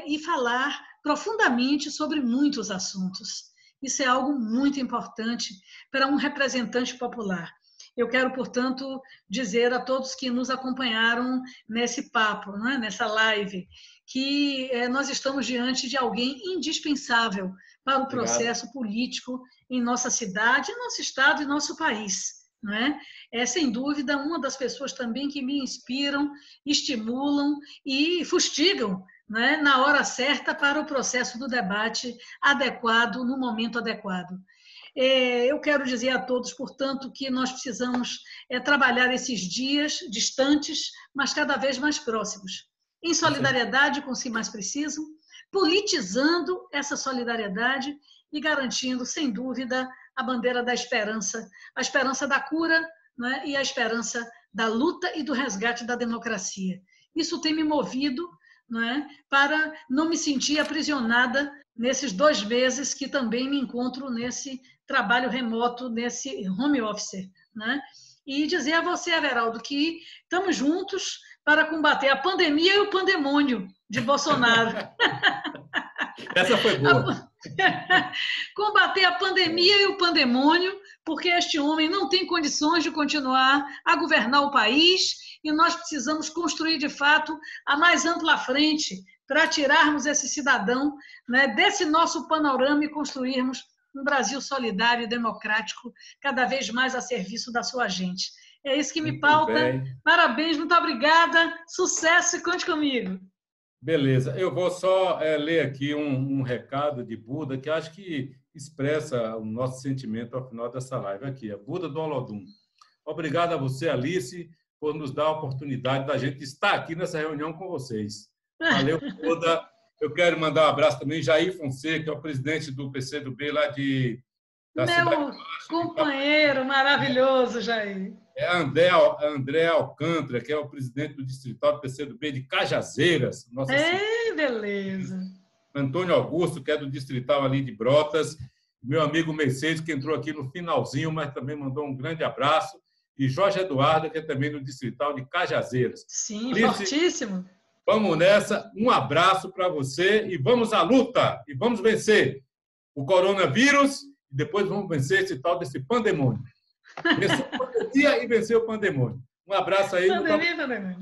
B: e falar profundamente sobre muitos assuntos. Isso é algo muito importante para um representante popular. Eu quero, portanto, dizer a todos que nos acompanharam nesse papo, não é? Nessa live, que nós estamos diante de alguém indispensável para o processo político em nossa cidade, nosso estado e nosso país. Não é? Sem dúvida, uma das pessoas também que me inspiram, estimulam e fustigam, não é? Na hora certa para o processo do debate adequado, no momento adequado. Eu quero dizer a todos, portanto, que nós precisamos trabalhar esses dias distantes, mas cada vez mais próximos, em solidariedade com os que mais precisam, politizando essa solidariedade e garantindo, sem dúvida, a bandeira da esperança, a esperança da cura, né, e a esperança da luta e do resgate da democracia. Isso tem me movido, né, para não me sentir aprisionada nesses 2 meses que também me encontro nesse trabalho remoto, nesse home office. Né? E dizer a você, Everaldo, que estamos juntos para combater a pandemia e o pandemônio de Bolsonaro.
A: Essa foi boa.
B: Combater a pandemia e o pandemônio, porque este homem não tem condições de continuar a governar o país e nós precisamos construir, de fato, a mais ampla frente para tirarmos esse cidadão, né, desse nosso panorama e construirmos um Brasil solidário e democrático, cada vez mais a serviço da sua gente. É isso que me pauta. Bem. Parabéns, muito obrigada, sucesso e conte comigo.
A: Beleza, eu vou só ler aqui um recado de Buda, que acho que expressa o nosso sentimento ao final dessa live aqui. É Buda do Olodum. Obrigado a você, Alice, por nos dar a oportunidade da gente estar aqui nessa reunião com vocês. Valeu, Buda. Eu quero mandar um abraço também a Jair Fonseca, que é o presidente do PCdoB lá
B: da cidade de Baixo. Companheiro maravilhoso, Jair.
A: É André Alcântara, que é o presidente do distrital do PCdoB de Cajazeiras.
B: Beleza.
A: Antônio Augusto, que é do distrital ali de Brotas. Meu amigo Mercedes, que entrou aqui no finalzinho, mas também mandou um grande abraço. E Jorge Eduardo, que é também do distrital de Cajazeiras.
B: Sim, Alice, fortíssimo.
A: Vamos nessa. Um abraço para você e vamos à luta. E vamos vencer o coronavírus e depois vamos vencer esse tal desse pandemônio. Vencer a pandemia e vencer o pandemônio. Um abraço aí.
B: Pandemia.